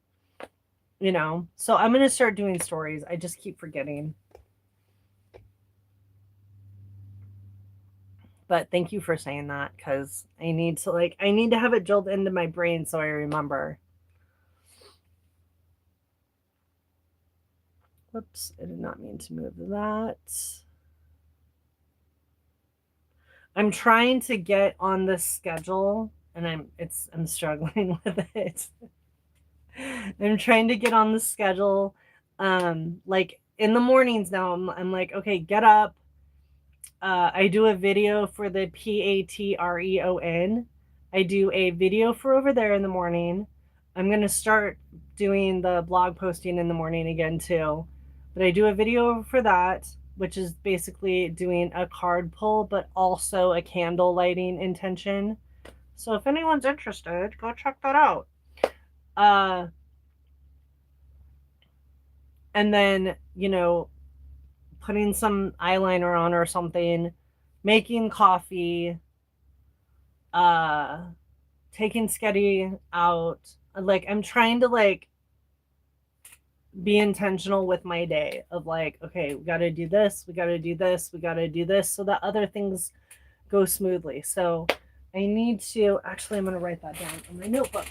You know? So I'm going to start doing stories. I just keep forgetting. But thank you for saying that, because I need to have it drilled into my brain so I remember. Whoops, I did not mean to move that. I'm trying to get on this schedule, and I'm struggling with it. I'm trying to get on the schedule. Like in the mornings now, I'm like, okay, get up. I do a video for the Patreon. I do a video for over there in the morning. I'm going to start doing the blog posting in the morning again too. But I do a video for that, which is basically doing a card pull, but also a candle lighting intention. So if anyone's interested, go check that out. And then, you know, putting some eyeliner on or something, making coffee, taking Sketty out. Like, I'm trying to like be intentional with my day of like, okay, we got to do this, we got to do this, we got to do this, so that other things go smoothly. So I need to, actually, I'm going to write that down in my notebook.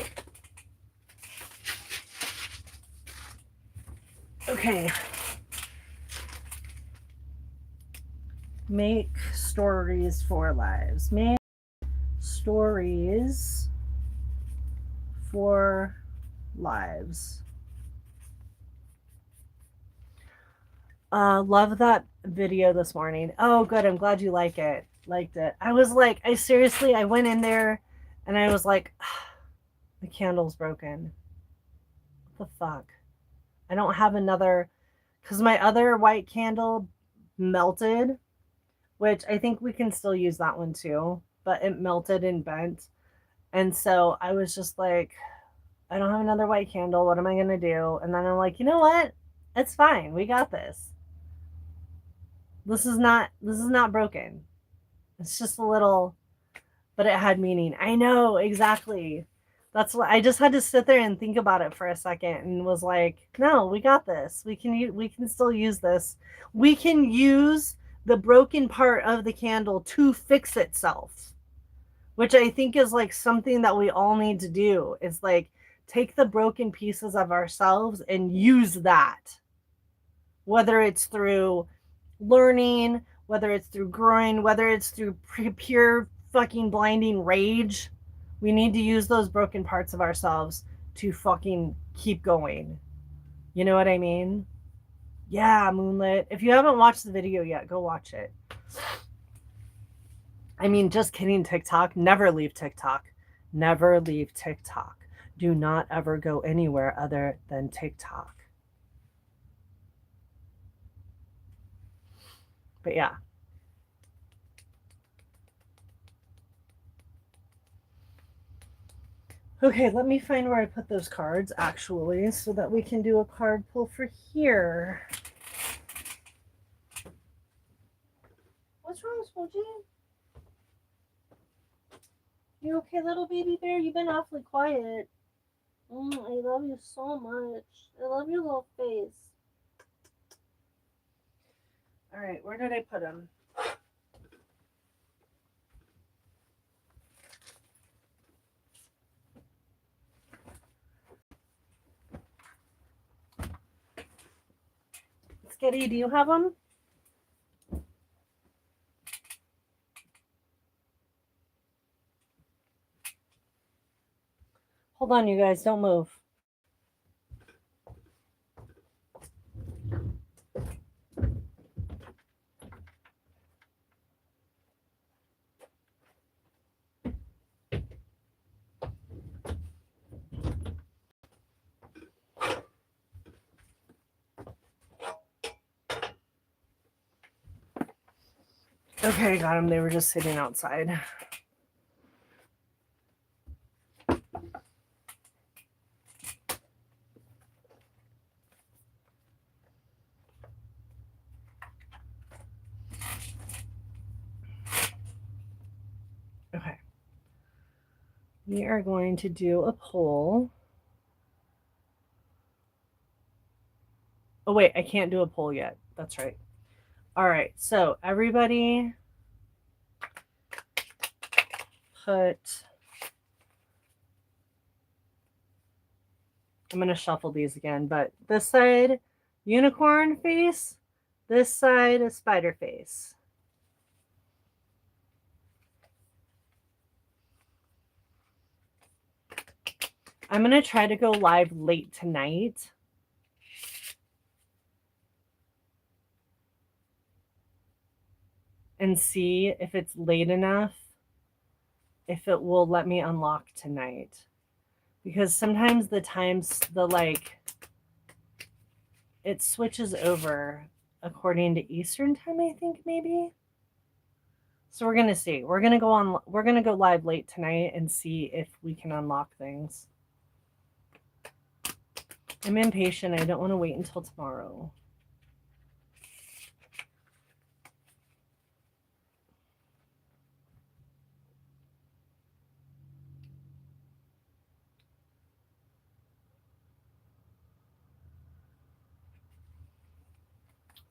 Okay. Make stories for lives. Make stories for lives. Love that video this morning. Oh, good. I'm glad you liked it. I was like, I went in there and I was like, the candle's broken. What the fuck? I don't have another, because my other white candle melted, which I think we can still use that one too, but it melted and bent. And so I was just like, I don't have another white candle. What am I going to do? And then I'm like, you know what? It's fine. We got this. This is not broken. It's just a little, but it had meaning. I know, exactly. That's what I just had to sit there and think about it for a second and was like, no, we got this. We can still use this. We can use the broken part of the candle to fix itself, which I think is like something that we all need to do, is like take the broken pieces of ourselves and use that, whether it's through learning, whether it's through growing, whether it's through pure fucking blinding rage. We need to use those broken parts of ourselves to fucking keep going. You know what I mean? Yeah, Moonlit. If you haven't watched the video yet, go watch it. I mean, just kidding, TikTok. Never leave TikTok. Never leave TikTok. Do not ever go anywhere other than TikTok. But yeah. Okay, let me find where I put those cards, actually, so that we can do a card pull for here. What's wrong, Smoochie? You okay, little baby bear? You've been awfully quiet. I love you so much. I love your little face. All right, where did I put him? Skitty, do you have them? Hold on, you guys, don't move. Okay, got them. They were just sitting outside. Okay. We are going to do a poll. Oh, wait, I can't do a poll yet. That's right. All right, so everybody put... I'm going to shuffle these again, but this side, unicorn face. This side, a spider face. I'm going to try to go live late tonight. And see if it's late enough, if it will let me unlock tonight. Because sometimes the times, it switches over according to Eastern time, I think, maybe. So we're going to see. We're going to go live late tonight and see if we can unlock things. I'm impatient. I don't want to wait until tomorrow.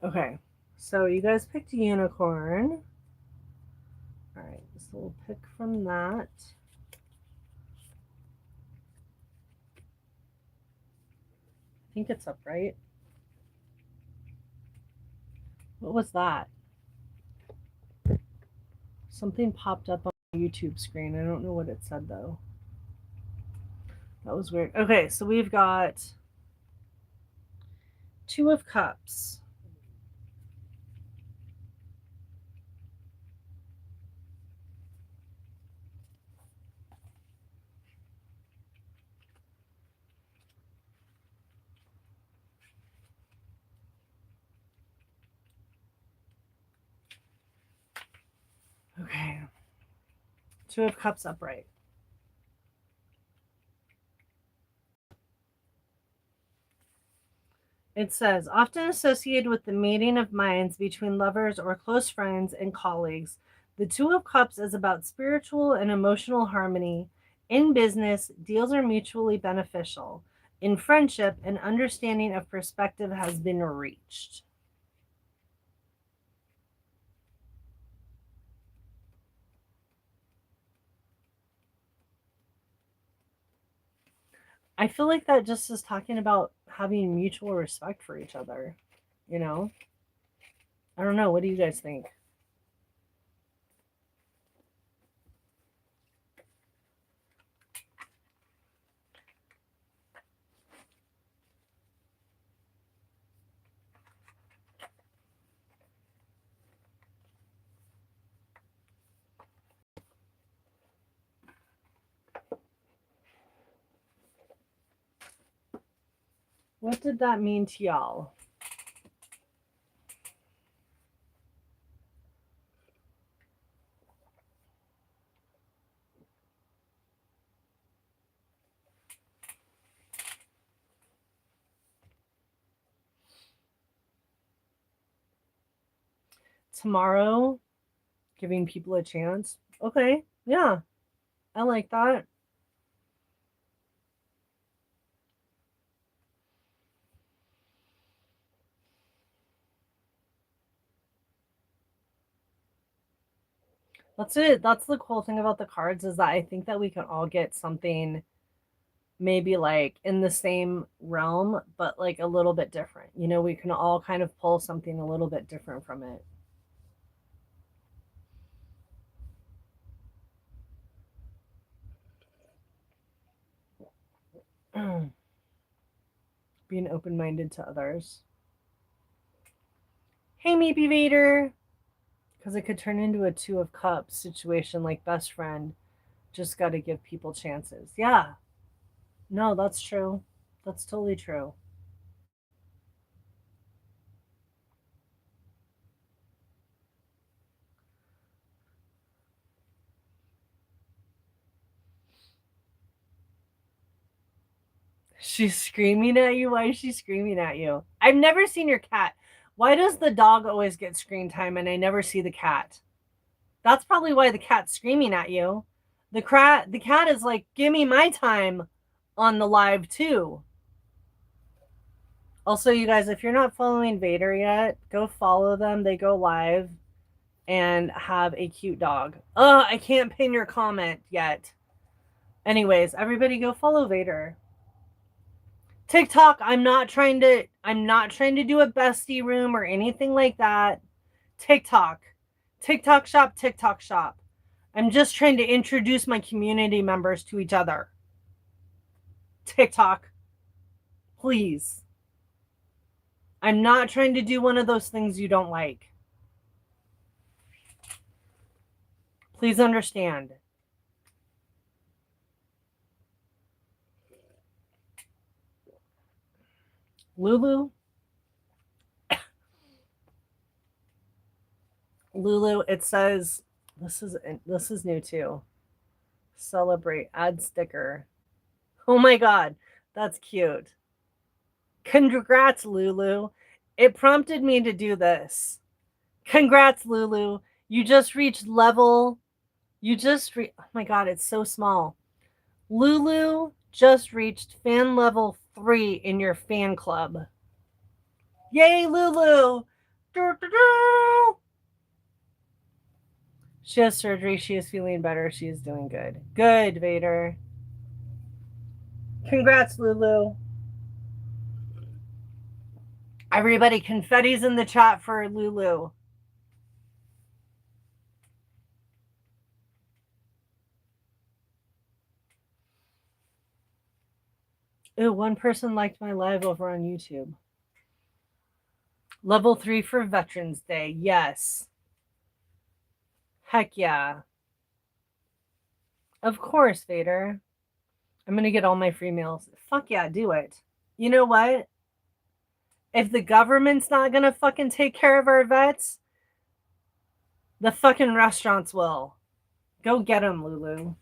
Okay, so you guys picked a unicorn. All right, so we'll pick from that. I think it's upright. What was that? Something popped up on my YouTube screen. I don't know what it said, though. That was weird. Okay, so we've got Two of Cups. Okay. Two of Cups upright. It says, often associated with the meeting of minds between lovers or close friends and colleagues, the Two of Cups is about spiritual and emotional harmony In business, deals are mutually beneficial. In friendship, an understanding of perspective has been reached. I feel like that just is talking about having mutual respect for each other, you know? I don't know. What do you guys think? What did that mean to y'all? Tomorrow, giving people a chance. Okay, yeah, I like that. That's it. That's the cool thing about the cards is that I think that we can all get something maybe like in the same realm, but like a little bit different. You know, we can all kind of pull something a little bit different from it. Being open minded to others. Hey, maybe Vader. Because it could turn into a Two of Cups situation like best friend. Just got to give people chances. Yeah. No, that's true. That's totally true. She's screaming at you. Why is she screaming at you? I've never seen your cat. Why does the dog always get screen time and I never see the cat? That's probably why the cat's screaming at you. The cat is like, give me my time on the live too. Also, you guys, if you're not following Vader yet, go follow them. They go live and have a cute dog. Ugh, I can't pin your comment yet. Anyways, everybody go follow Vader. TikTok, I'm not trying to do a bestie room or anything like that. TikTok. TikTok shop, TikTok shop. I'm just trying to introduce my community members to each other. TikTok. Please. I'm not trying to do one of those things you don't like. Please understand. Lulu, it says this is new too. Celebrate, add sticker. Oh my god, that's cute. Congrats, Lulu. It prompted me to do this. Congrats, Lulu. You just reached level. Oh my god, it's so small. Lulu just reached fan level 3 in your fan club. Yay, Lulu! She has surgery. She is feeling better. She is doing good. Good, Vader. Congrats, Lulu. Everybody, confetti's in the chat for Lulu. Ooh, one person liked my live over on YouTube. Level 3 for Veterans Day. Yes. Heck yeah. Of course, Vader. I'm going to get all my free meals. Fuck yeah, do it. You know what? If the government's not going to fucking take care of our vets, the fucking restaurants will. Go get them, Lulu.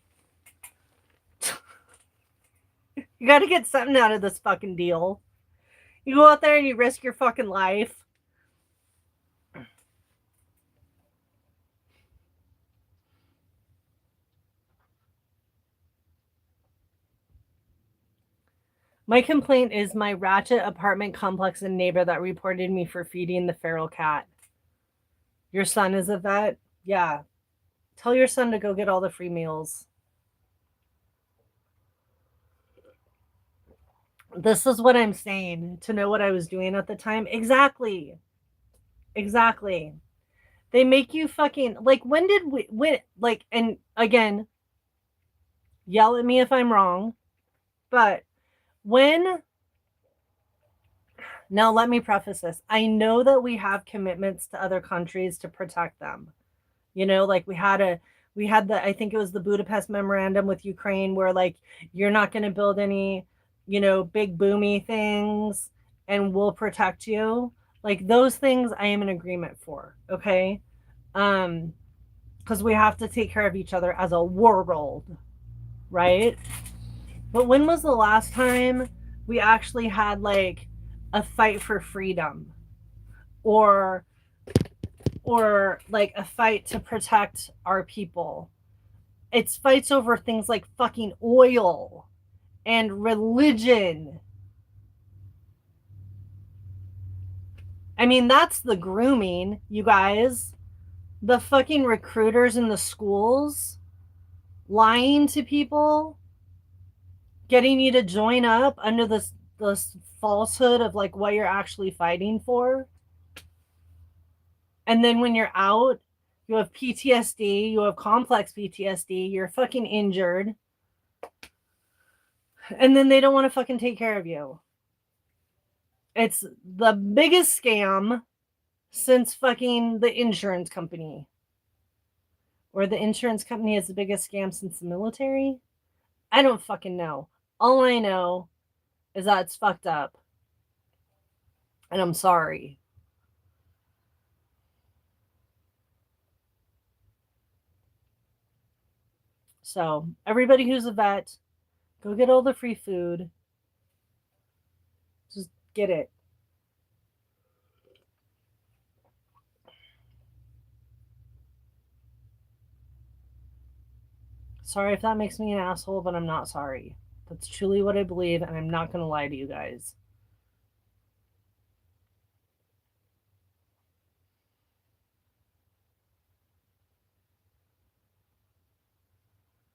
You got to get something out of this fucking deal. You go out there and you risk your fucking life. My complaint is my ratchet apartment complex and neighbor that reported me for feeding the feral cat. Your son is a vet? Yeah. Tell your son to go get all the free meals. This is what I'm saying, to know what I was doing at the time. Exactly. Exactly. They make you fucking like when like, and again, yell at me if I'm wrong, but when now let me preface this. I know that we have commitments to other countries to protect them. You know, like we had the I think it was the Budapest memorandum with Ukraine where like you're not going to build any, you know, big boomy things and we'll protect you. Like those things I am in agreement for, okay? Um because we have to take care of each other as a world, right? But when was the last time we actually had like a fight for freedom or like a fight to protect our people? It's fights over things like fucking oil and religion. I mean, that's the grooming, you guys. The fucking recruiters in the schools lying to people, getting you to join up under this falsehood of like what you're actually fighting for. And then when you're out, you have PTSD, you have complex PTSD, you're fucking injured. And then they don't want to fucking take care of you. It's the biggest scam since fucking the insurance company. Or the insurance company is the biggest scam since the military? I don't fucking know. All I know is that it's fucked up. And I'm sorry. So, everybody who's a vet, go get all the free food. Just get it. Sorry if that makes me an asshole, but I'm not sorry. That's truly what I believe, and I'm not going to lie to you guys.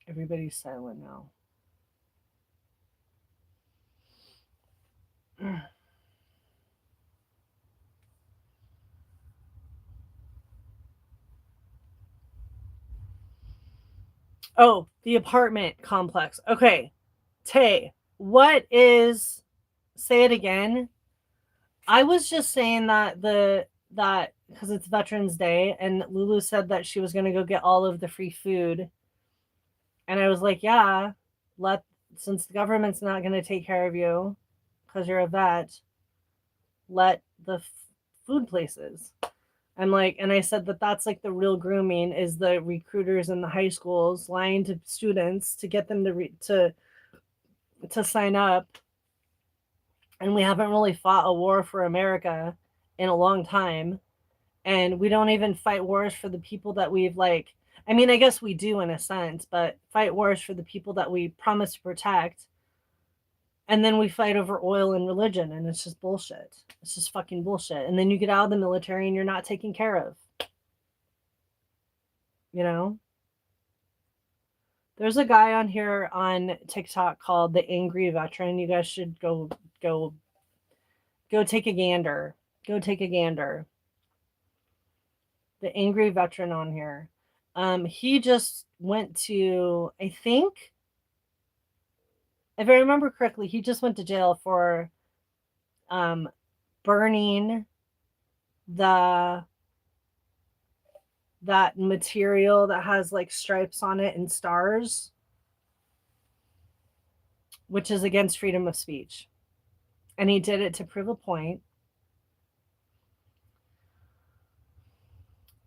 Everybody's silent now. Oh, the apartment complex. Okay. Tay, what is say it again? I was just saying that that because it's Veterans Day and Lulu said that she was going to go get all of the free food. And I was like, yeah, let since the government's not going to take care of you because you're a vet, let the food places. I'm like, and I said that that's like the real grooming is the recruiters in the high schools lying to students to get them to sign up. And we haven't really fought a war for America in a long time. And we don't even fight wars for the people that we've like, I mean, I guess we do in a sense, but fight wars for the people that we promise to protect. And then we fight over oil and religion, and it's just bullshit. It's just fucking bullshit. And then you get out of the military and you're not taken care of. You know? There's a guy on here on TikTok called the Angry Veteran. You guys should go take a gander. Go take a gander. The Angry Veteran on here. He just went to, I think, if I remember correctly, he just went to jail for burning that material that has like stripes on it and stars, which is against freedom of speech. And he did it to prove a point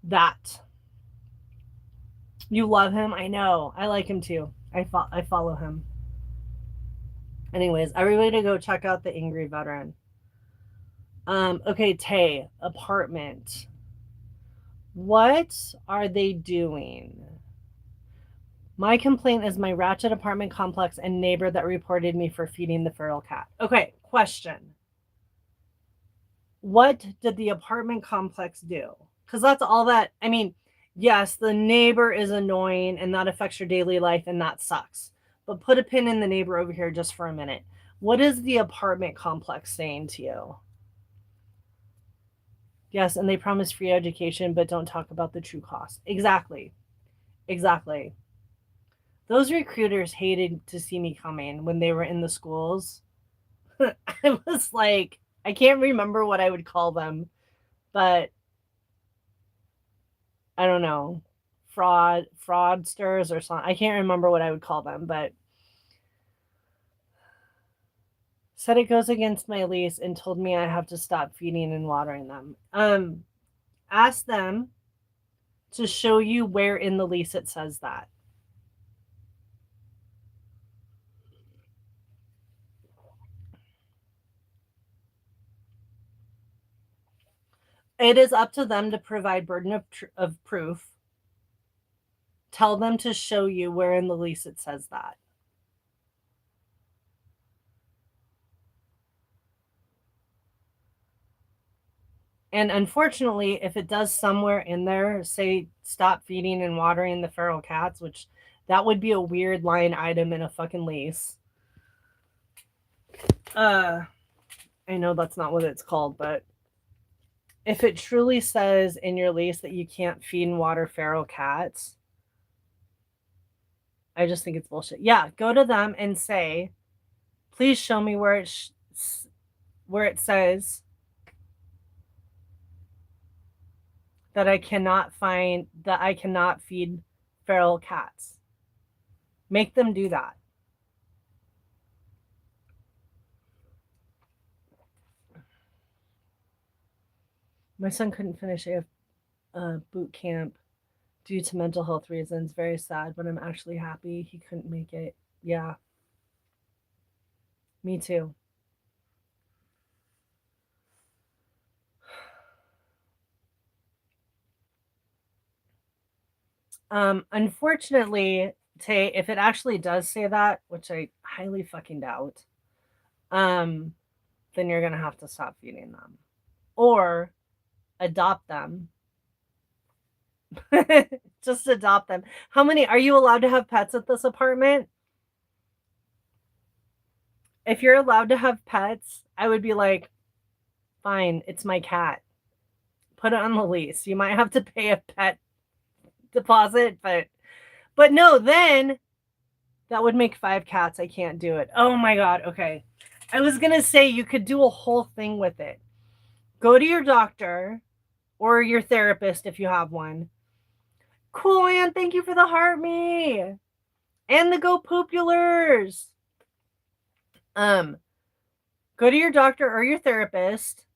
that you love him. I know. I like him too. I follow him. Anyways, everybody go check out the Angry Veteran. Okay, Tay, apartment. What are they doing? My complaint is my ratchet apartment complex and neighbor that reported me for feeding the feral cat. Okay, question. What did the apartment complex do? Because that's all that, I mean, yes, the neighbor is annoying and that affects your daily life and that sucks. But put a pin in the neighbor over here just for a minute. What is the apartment complex saying to you? Yes, and they promise free education, but don't talk about the true cost. Exactly. Exactly. Those recruiters hated to see me coming when they were in the schools. I was like, I can't remember what I would call them, but I don't know, fraudsters or something. I can't remember what I would call them, but said it goes against my lease and told me I have to stop feeding and watering them. Ask them to show you where in the lease it says that. It is up to them to provide burden of proof. Tell them to show you where in the lease it says that. And unfortunately, if it does somewhere in there say stop feeding and watering the feral cats, which that would be a weird line item in a fucking lease. I know that's not what it's called, but if it truly says in your lease that you can't feed and water feral cats, I just think it's bullshit. Yeah, go to them and say, please show me where it says that I cannot feed feral cats. Make them do that. My son couldn't finish boot camp due to mental health reasons. Very sad, but I'm actually happy he couldn't make it. Yeah. Me too. Unfortunately, Tay, if it actually does say that, which I highly fucking doubt, then you're gonna have to stop feeding them. Or adopt them. Just adopt them. How many are you allowed to have pets at this apartment? If you're allowed to have pets, I would be like, fine, it's my cat. Put it on the lease. You might have to pay a pet deposit, but no, then that would make 5 cats. I can't do it. Oh my god. Okay. I was going to say you could do a whole thing with it. Go to your doctor or your therapist if you have one. Cool, Ann. Thank you for the heart me. And the Go Populars. Go to your doctor or your therapist.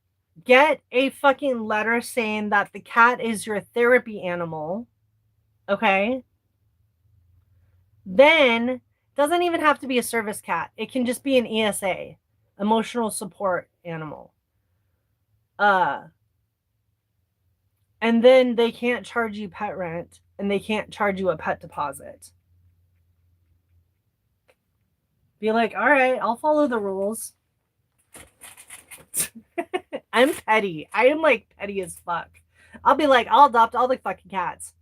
Get a fucking letter saying that the cat is your therapy animal. Okay? Then doesn't even have to be a service cat. It can just be an ESA, emotional support animal. And then they can't charge you pet rent and they can't charge you a pet deposit. Be like, all right, I'll follow the rules. I'm petty. I am like petty as fuck. I'll be like, I'll adopt all the fucking cats.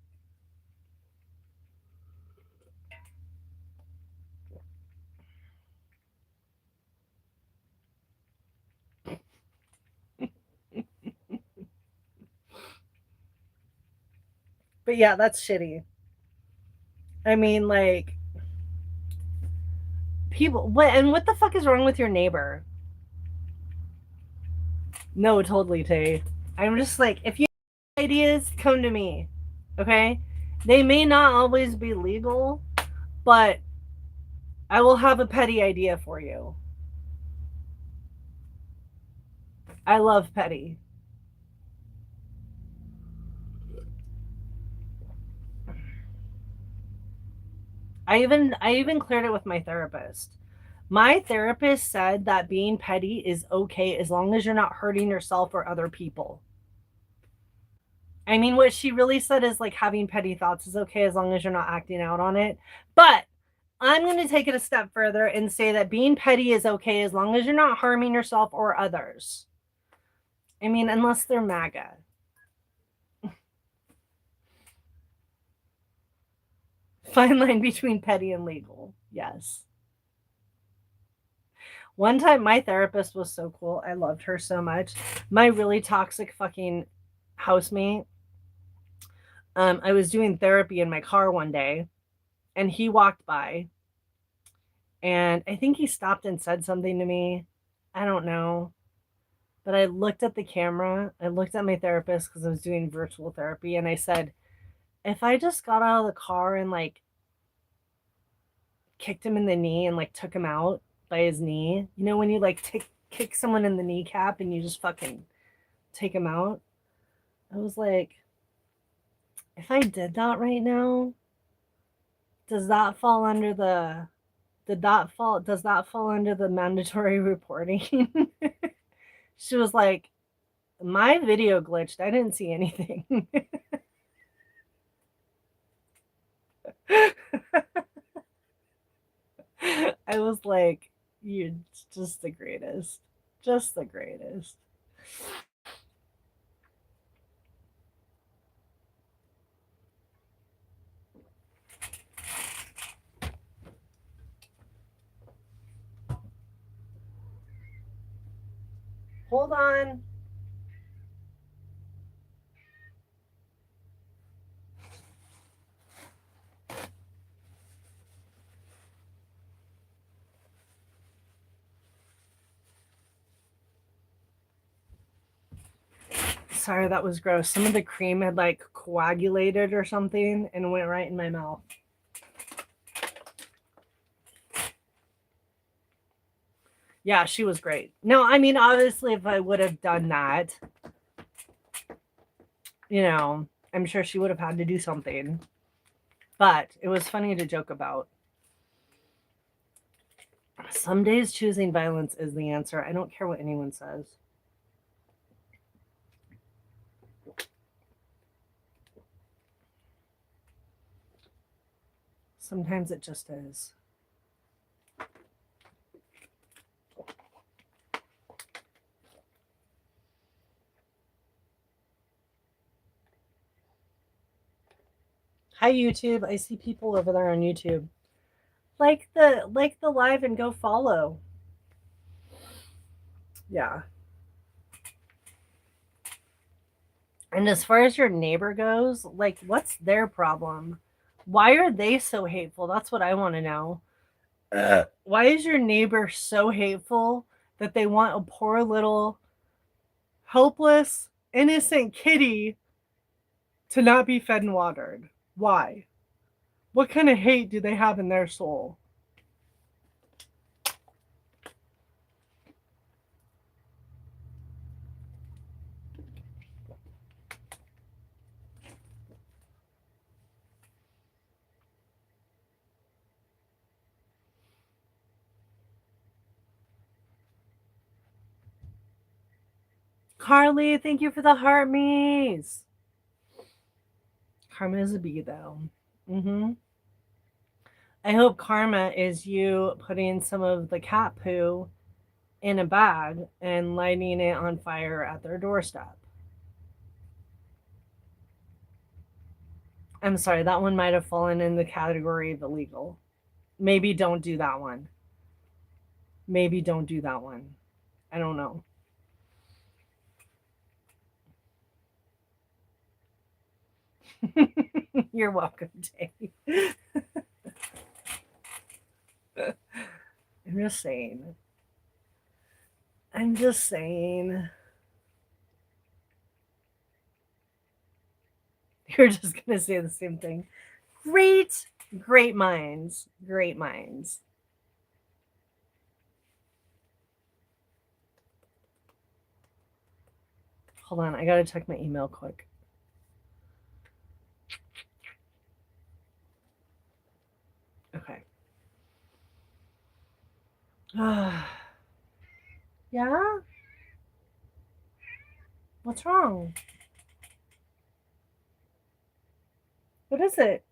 But yeah, that's shitty. I mean, like, people, what the fuck is wrong with your neighbor? No, totally, Tay. I'm just like, if you have ideas, come to me. Okay? They may not always be legal, but I will have a petty idea for you. I love petty. I even cleared it with my therapist. My therapist said that being petty is okay as long as you're not hurting yourself or other people. I mean, what she really said is like having petty thoughts is okay as long as you're not acting out on it. But I'm going to take it a step further and say that being petty is okay as long as you're not harming yourself or others. I mean, unless they're MAGA. Fine line between petty and legal. Yes. One time, my therapist was so cool. I loved her so much. My really toxic fucking housemate. I was doing therapy in my car one day, and he walked by, and I think he stopped and said something to me. I don't know. But I looked at the camera. I looked at my therapist because I was doing virtual therapy, and I said, if I just got out of the car and like kicked him in the knee and like took him out by his knee, you know, when you like kick someone in the kneecap and you just fucking take him out. I was like, if I did that right now, does that fall under the does that fall under the mandatory reporting? She was like, my video glitched. I didn't see anything. I was like, you're just the greatest. Just the greatest. Hold on. Sorry, that was gross. Some of the cream had like coagulated or something and went right in my mouth. Yeah, she was great. No, I mean, obviously, if I would have done that, you know, I'm sure she would have had to do something. But it was funny to joke about. Some days choosing violence is the answer. I don't care what anyone says. Sometimes it just is. Hi YouTube. I see people over there on YouTube. Like the live and go follow. Yeah. And as far as your neighbor goes, like what's their problem? Why are they so hateful? That's what I want to know. Why is your neighbor so hateful that they want a poor little helpless innocent kitty to not be fed and watered? Why? What kind of hate do they have in their soul? Carly, thank you for the heart me's. Karma is a bee, though. I hope karma is you putting some of the cat poo in a bag and lighting it on fire at their doorstep. I'm sorry, that one might have fallen in the category of illegal. Maybe don't do that one. Maybe don't do that one. I don't know. You're welcome, Dave. I'm just saying. I'm just saying. You're just going to say the same thing. Great minds. Great minds. Hold on, I got to check my email quick. Okay. Yeah? What's wrong? What is it?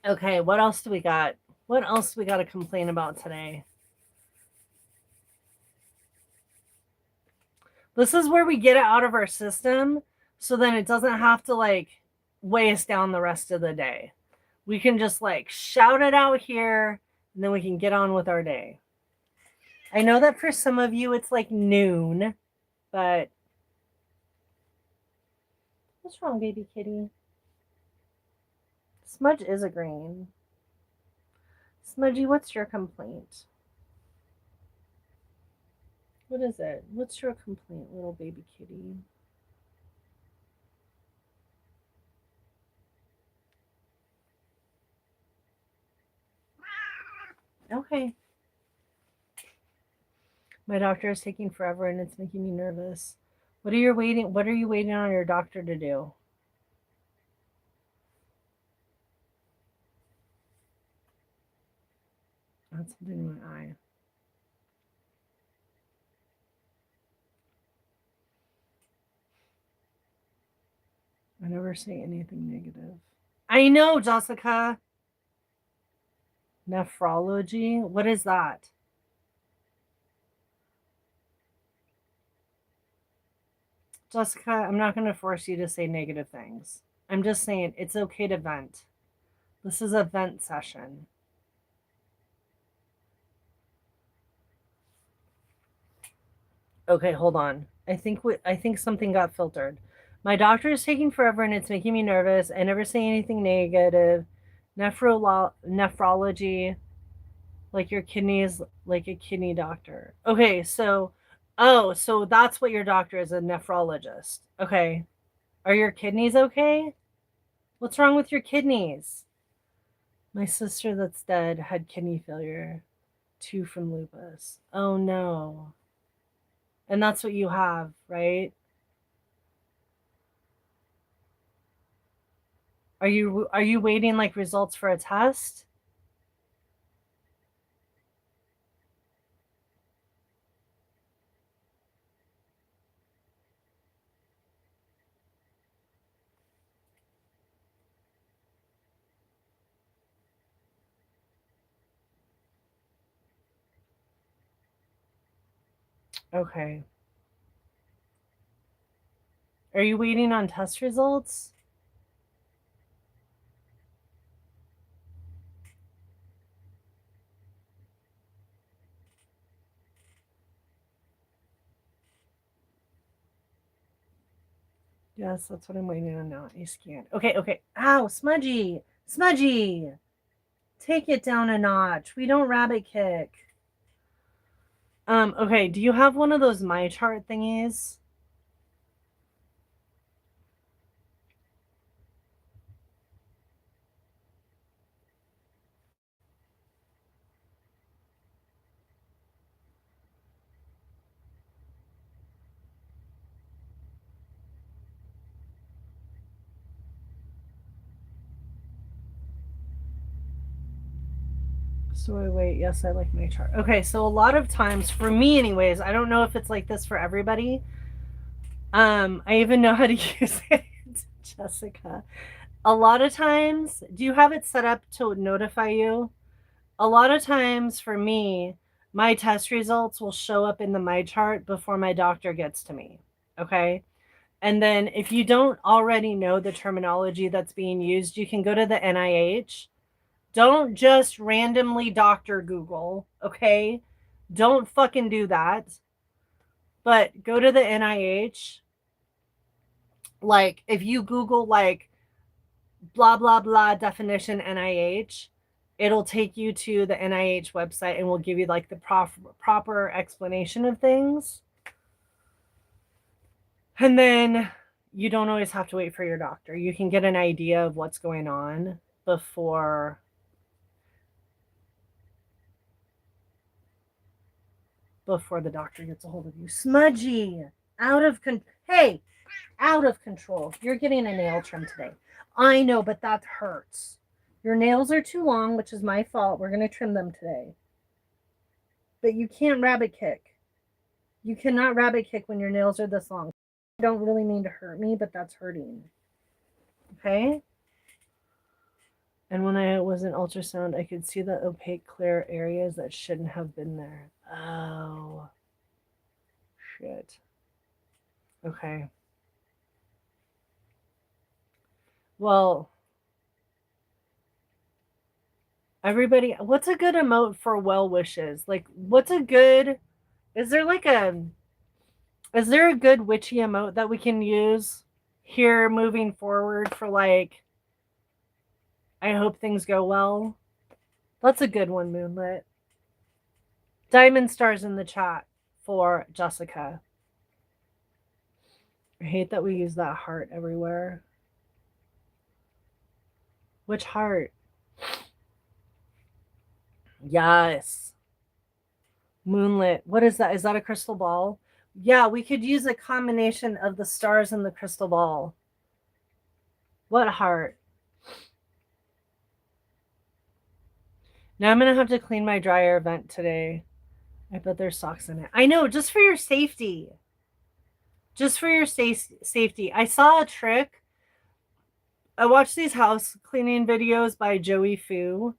Okay, what else do we got? What else do we got to complain about today? This is where we get it out of our system so then it doesn't have to like weigh us down the rest of the day. We can just like shout it out here and then we can get on with our day. I know that for some of you it's like noon, but what's wrong, baby kitty? Smudge is agreeing. Smudgy, what's your complaint? What is it? What's your complaint, little baby kitty? Okay. My doctor is taking forever and it's making me nervous. What are you waiting on your doctor to do? That's something in my eye. I never say anything negative. I know, Jessica. Nephrology? What is that? Jessica, I'm not going to force you to say negative things. I'm just saying it's okay to vent. This is a vent session. Okay, hold on. I think something got filtered. My doctor is taking forever and it's making me nervous. I never say anything negative. Nephrology, like your kidneys, like a kidney doctor. Okay, so that's what your doctor is, a nephrologist. Okay. Are your kidneys okay? What's wrong with your kidneys? My sister that's dead had kidney failure, 2 from lupus. Oh no. And that's what you have, right? Are you waiting like results for a test? Okay. Are you waiting on test results? Yes, that's what I'm waiting on now. A scan. Okay. Ow, Smudgy. Smudgy. Take it down a notch. We don't rabbit kick. Okay, do you have one of those My Chart thingies? So I wait. Yes, I like My Chart. Okay, so a lot of times, for me anyways, I don't know if it's like this for everybody. I even know how to use it, Jessica. A lot of times, do you have it set up to notify you? A lot of times for me, my test results will show up in the My Chart before my doctor gets to me. Okay. And then if you don't already know the terminology that's being used, you can go to the NIH. Don't just randomly doctor Google. Okay. Don't fucking do that. But go to the NIH. Like if you Google like blah, blah, blah definition NIH, it'll take you to the NIH website and will give you like the proper explanation of things. And then you don't always have to wait for your doctor. You can get an idea of what's going on before the doctor gets a hold of you. Smudgy, out of control. You're getting a nail trim today. I know, but that hurts. Your nails are too long, which is my fault. We're going to trim them today. But you can't rabbit kick. You cannot rabbit kick when your nails are this long. I don't really mean to hurt me, but that's hurting. Okay? And when I was in ultrasound, I could see the opaque clear areas that shouldn't have been there. Oh. Shit. Okay. Well, everybody, what's a good emote for well wishes? Like, what's a good, is there like a, is there a good witchy emote that we can use here moving forward for like, I hope things go well? That's a good one, Moonlit. Diamond stars in the chat for Jessica. I hate that we use that heart everywhere. Which heart? Yes. Moonlit. What is that? Is that a crystal ball? Yeah, we could use a combination of the stars and the crystal ball. What heart? Now I'm going to have to clean my dryer vent today. I bet there's socks in it. I know, just for your safety. Just for your safety. I saw a trick. I watched these house cleaning videos by Joey Fu.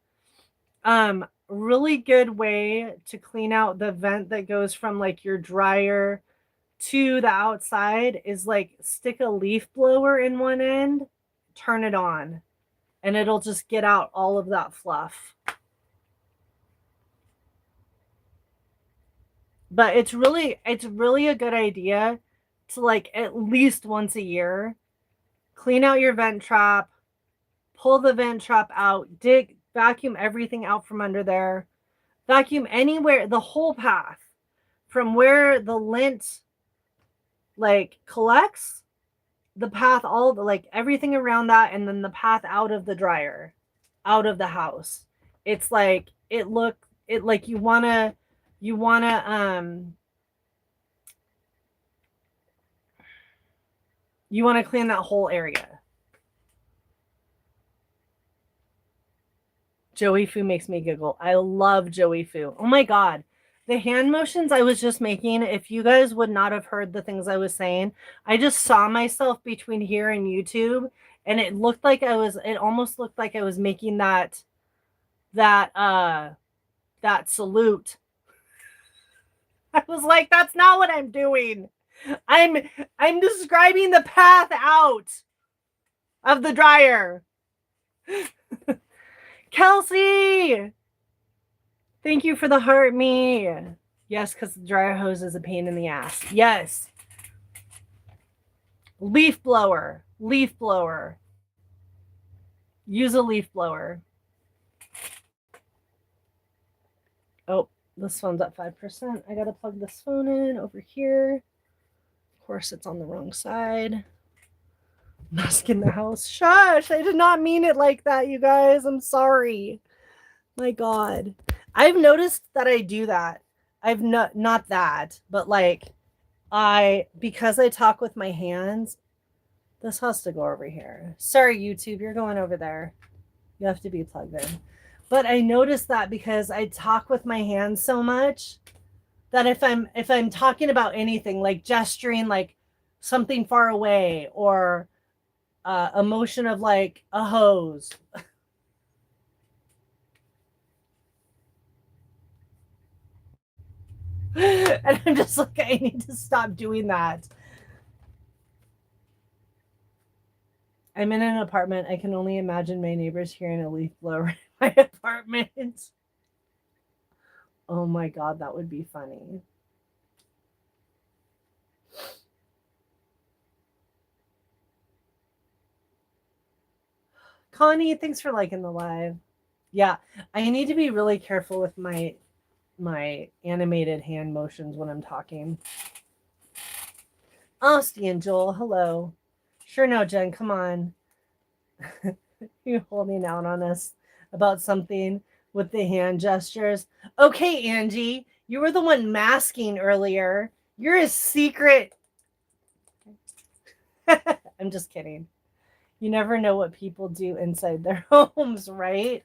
Really good way to clean out the vent that goes from like your dryer to the outside is like stick a leaf blower in one end, turn it on, and it'll just get out all of that fluff. But it's really a good idea to like at least once a year clean out your vent trap, pull the vent trap out, vacuum everything out from under there, vacuum anywhere, the whole path from where the lint like collects, the path, all the like everything around that, and then the path out of the dryer, out of the house. It's like it like you wanna clean that whole area. Joey Fu makes me giggle. I love Joey Fu. Oh my god. The hand motions I was just making, if you guys would not have heard the things I was saying, I just saw myself between here and YouTube, and it almost looked like I was making that salute. I was like, that's not what I'm doing. I'm describing the path out of the dryer. Kelsey! Thank you for the heart me. Yes, because the dryer hose is a pain in the ass. Yes. Leaf blower. Leaf blower. Use a leaf blower. Oh, this phone's at 5%. I gotta plug this phone in over here. Of course, it's on the wrong side. Mask in the house. Shush! I did not mean it like that, you guys. I'm sorry. My God. I've noticed that I do that. I've not that, but like because I talk with my hands, this has to go over here. Sorry, YouTube, you're going over there. You have to be plugged in. But I noticed that because I talk with my hands so much that if I'm talking about anything, like gesturing like something far away, or a motion of like a hose. And I'm just like, I need to stop doing that. I'm in an apartment. I can only imagine my neighbors hearing a leaf blower in my apartment. Oh my God, that would be funny. Connie, thanks for liking the live. Yeah, I need to be really careful with my animated hand motions when I'm talking. Austin and Joel, hello. Sure, no, Jen, come on. You're holding out on us about something with the hand gestures. Okay, Angie, you were the one masking earlier. You're a secret. I'm just kidding. You never know what people do inside their homes, right?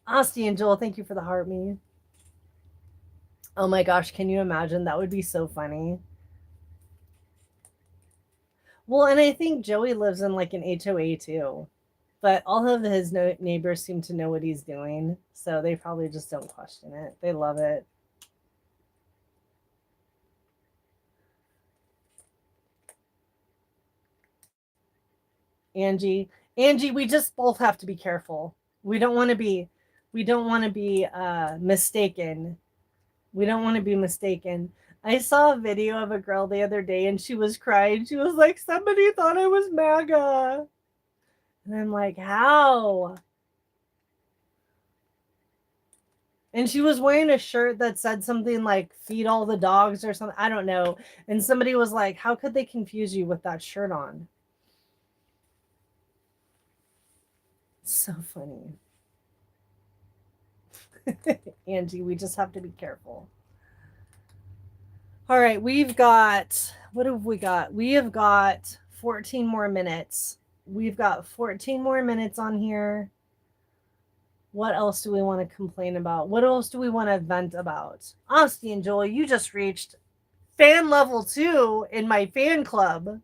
Austin and Joel, thank you for the heart me. Oh my gosh, can you imagine? That would be so funny. Well, and I think Joey lives in like an HOA too. But all of his neighbors seem to know what he's doing, so they probably just don't question it. They love it. Angie, Angie, we just both have to be careful. We don't want to be we don't want to be mistaken. We don't want to be mistaken. I saw a video of a girl the other day and she was crying. She was like, somebody thought I was MAGA. And I'm like, how? And she was wearing a shirt that said something like feed all the dogs or something. I don't know. And somebody was like, how could they confuse you with that shirt on? So funny. Angie, we just have to be careful. All right, we've got, what have we got? We have got 14 more minutes. We've got 14 more minutes on here. What else do we want to complain about? What else do we want to vent about? Honestly, and Joel, you just reached fan level 2 in my fan club.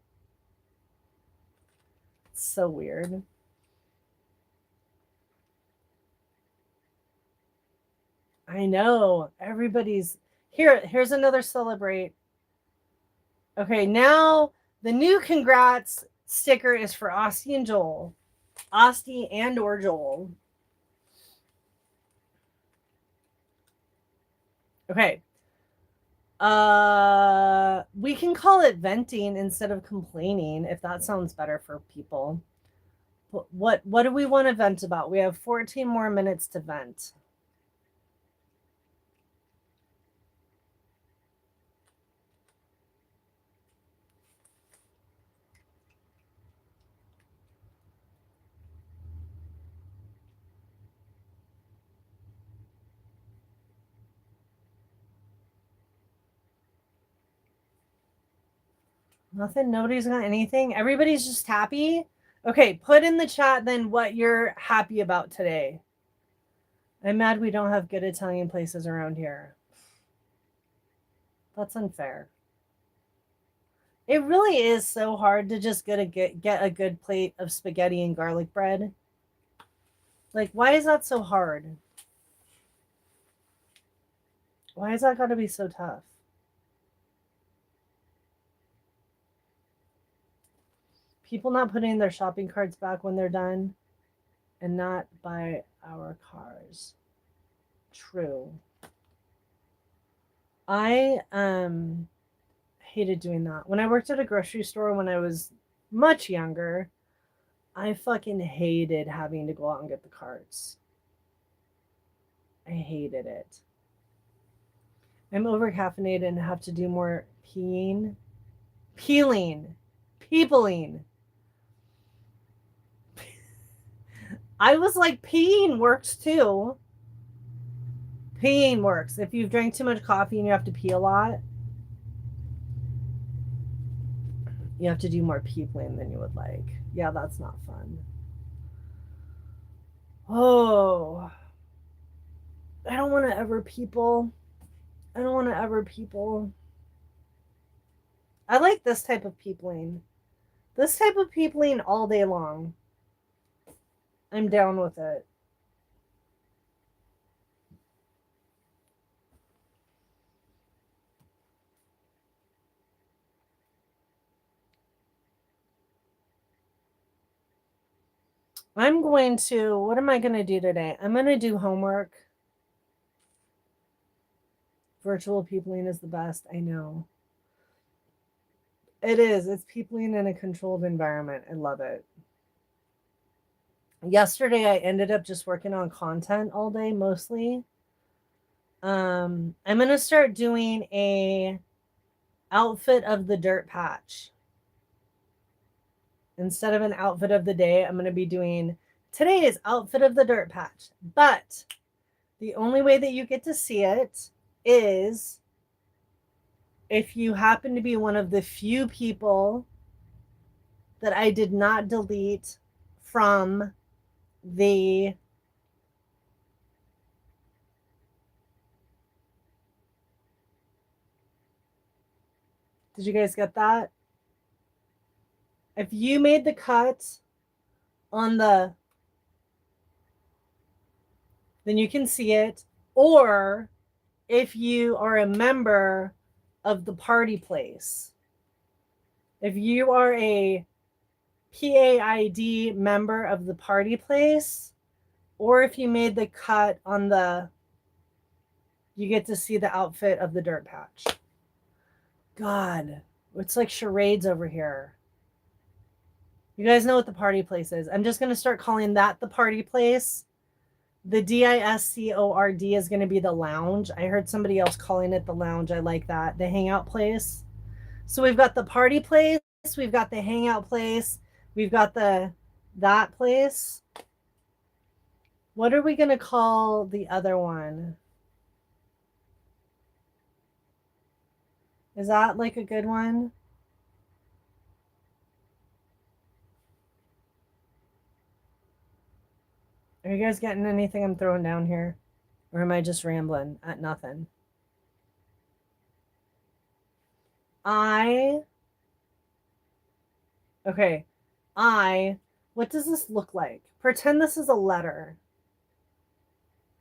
It's so weird. I know. Everybody's here. Here's another celebrate. Okay, now the new congrats sticker is for Asti and Joel. Asti and or Joel. Okay. We can call it venting instead of complaining if that sounds better for people. What do we want to vent about? We have 14 more minutes to vent. Nothing. Nobody's got anything. Everybody's just happy. Okay, put in the chat then what you're happy about today. I'm mad we don't have good Italian places around here. That's unfair. It really is so hard to just get a good plate of spaghetti and garlic bread. Like, why is that so hard? Why has that got to be so tough? People not putting their shopping carts back when they're done and not buy our cars. True. I hated doing that. When I worked at a grocery store when I was much younger, I fucking hated having to go out and get the carts. I hated it. I'm over caffeinated and have to do more peeling. Peopling. I was like, peeing works too. Peeing works. If you've drank too much coffee and you have to pee a lot, you have to do more peopling than you would like. Yeah, that's not fun. Oh, I don't want to ever people. I don't want to ever people. I like this type of peopling. This type of peopling all day long. I'm down with it. I'm going to, what am I going to do today? I'm going to do homework. Virtual peopling is the best. I know. It is. It's peopling in a controlled environment. I love it. Yesterday, I ended up just working on content all day, mostly. I'm going to start doing a outfit of the dirt patch. Instead of an outfit of the day, I'm going to be doing today's outfit of the dirt patch. But the only way that you get to see it is if you happen to be one of the few people that I did not delete from the Did you guys get that? If you made the cut on the, then you can see it. Or if you are a member of the party place, if you are a PAID member of the party place, or if you made the cut on the, you get to see the outfit of the dirt patch. God, it's like charades over here. You guys know what the party place is. I'm just going to start calling that the party place. The DISCORD is going to be the lounge. I heard somebody else calling it the lounge. I like that. The hangout place. So we've got the party place. We've got the hangout place. We've got that place. What are we going to call the other one? Is that like a good one? Are you guys getting anything I'm throwing down here? Or am I just rambling at nothing? Okay. What does this look like? Pretend this is a letter.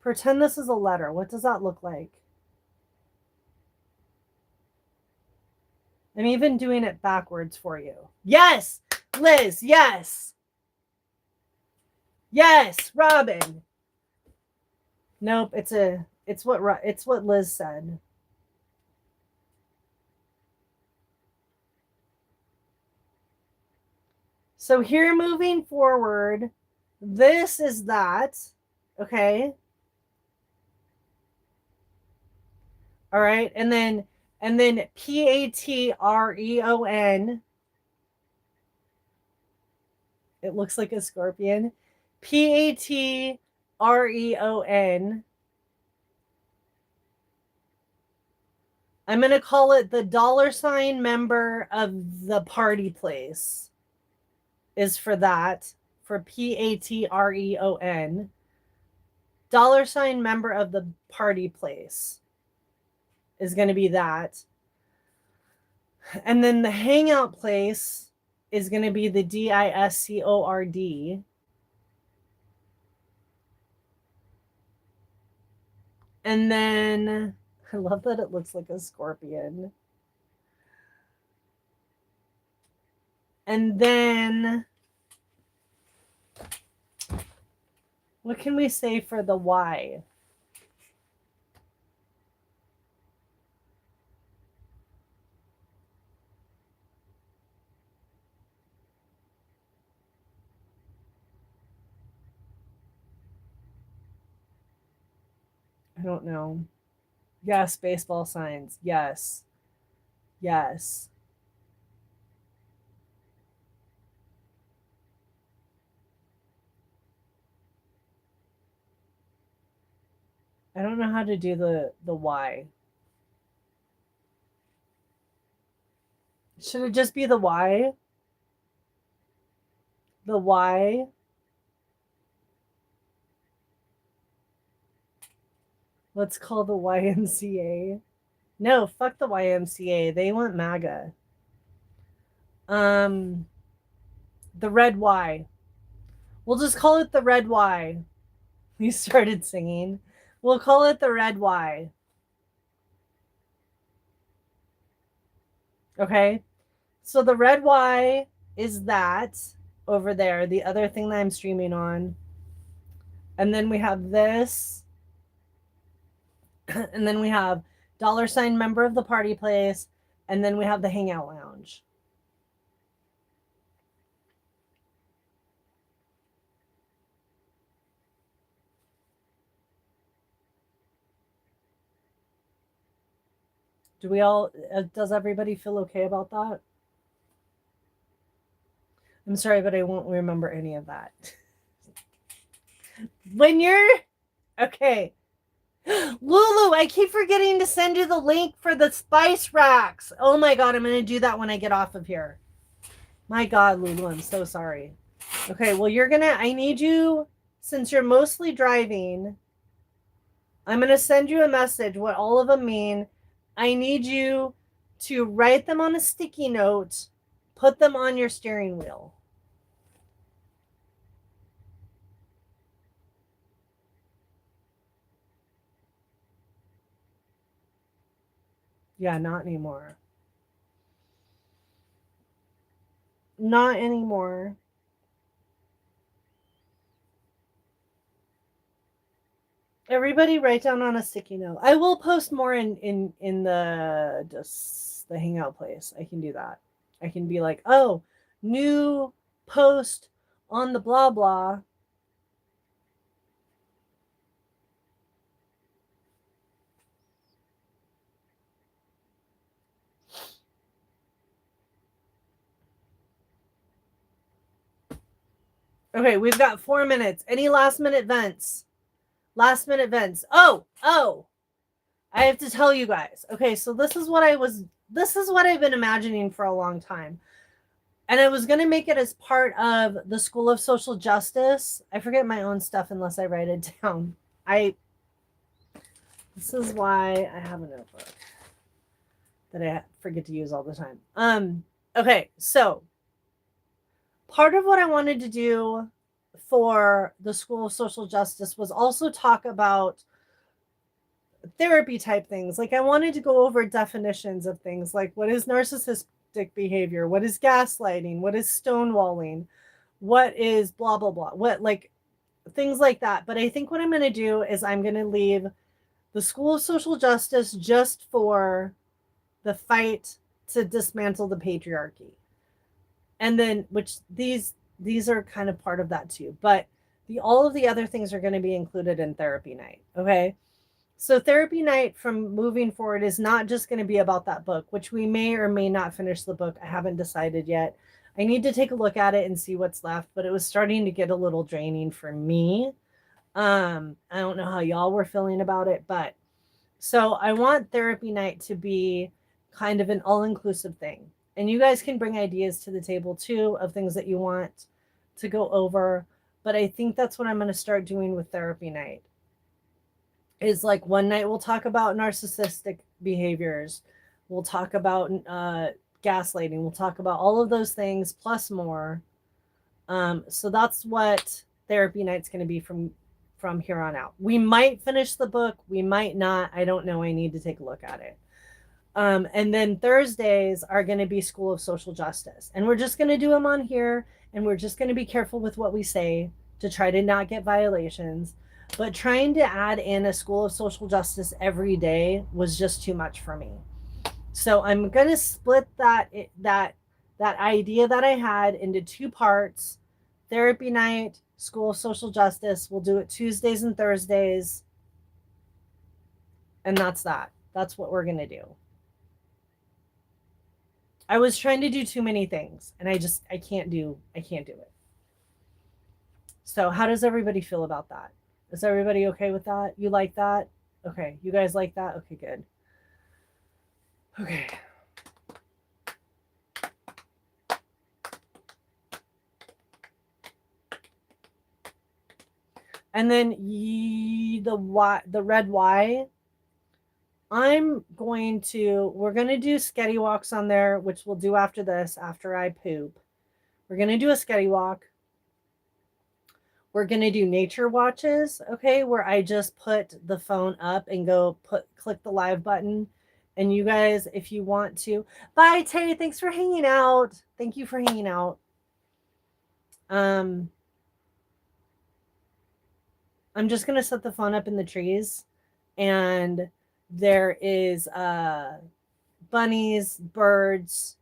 Pretend this is a letter. What does that look like? I'm even doing it backwards for you. Yes, Liz, yes. Yes, Robin. Nope, it's what Liz said. So here moving forward, this is that, okay? All right, and then PATREON. It looks like a scorpion. PATREON. I'm going to call it the $ member of the party place. Is for that, for PATREON. $ member of the party place is going to be that. And then the hangout place is going to be the DISCORD. And then I love that it looks like a scorpion. And then what can we say for the Y? I don't know. Yes, baseball signs. Yes. Yes. I don't know how to do the Y. Should it just be the Y? The Y? Let's call the YMCA. No, fuck the YMCA. They want MAGA. The red Y. We'll just call it the red Y. You started singing. We'll call it the red Y. Okay. So the red Y is that over there, the other thing that I'm streaming on. And then we have this. And then we have $ member of the party place. And then we have the hangout lounge. Does everybody feel okay about that? I'm sorry, but I won't remember any of that. Okay. Lulu, I keep forgetting to send you the link for the spice racks. Oh my God, I'm going to do that when I get off of here. My God, Lulu, I'm so sorry. Okay, well, I need you, since you're mostly driving, I'm going to send you a message, what all of them mean. I need you to write them on a sticky note, put them on your steering wheel. Yeah, not anymore. Not anymore. Everybody write down on a sticky note. I will post more in the just the hangout place. I can do that. I can be like, "Oh, new post on the blah blah." Okay, we've got 4 minutes. Any last minute vents? Last minute vents. Oh. I have to tell you guys. Okay, so this is what I've been imagining for a long time. And I was going to make it as part of the School of Social Justice. I forget my own stuff unless I write it down. This is why I have a notebook that I forget to use all the time. Okay, so part of what I wanted to do for the School of Social Justice was also talk about therapy type things. Like I wanted to go over definitions of things like what is narcissistic behavior, what is gaslighting, what is stonewalling, what is blah blah blah, what like things like that. But I think what I'm going to do is I'm going to leave the School of Social Justice just for the fight to dismantle the patriarchy. And then which these are kind of part of that too. But all of the other things are going to be included in therapy night, okay? So therapy night from moving forward is not just going to be about that book, which we may or may not finish the book. I haven't decided yet. I need to take a look at it and see what's left, but it was starting to get a little draining for me. I don't know how y'all were feeling about it, but so I want therapy night to be kind of an all-inclusive thing. And you guys can bring ideas to the table too of things that you want to go over. But I think that's what I'm going to start doing with therapy night. Is like one night we'll talk about narcissistic behaviors. We'll talk about gaslighting. We'll talk about all of those things plus more. So that's what therapy night's going to be from here on out. We might finish the book. We might not. I don't know. I need to take a look at it. And then Thursdays are going to be School of Social Justice. And we're just going to do them on here. And we're just going to be careful with what we say to try to not get violations. But trying to add in a School of Social Justice every day was just too much for me. So I'm going to split that idea that I had into 2 parts. Therapy night, School of Social Justice. We'll do it Tuesdays and Thursdays. And that's that. That's what we're going to do. I was trying to do too many things and I can't do it. So how does everybody feel about that? Is everybody okay with that? You like that? Okay. You guys like that? Okay, good. Okay. And then the red Y, we're going to do sketty walks on there, which we'll do after this, after I poop. We're going to do a sketty walk. We're going to do nature watches, okay, where I just put the phone up and click the live button. And you guys, if you want to, bye Tay, thanks for hanging out. Thank you for hanging out. I'm just going to set the phone up in the trees and there is bunnies, birds,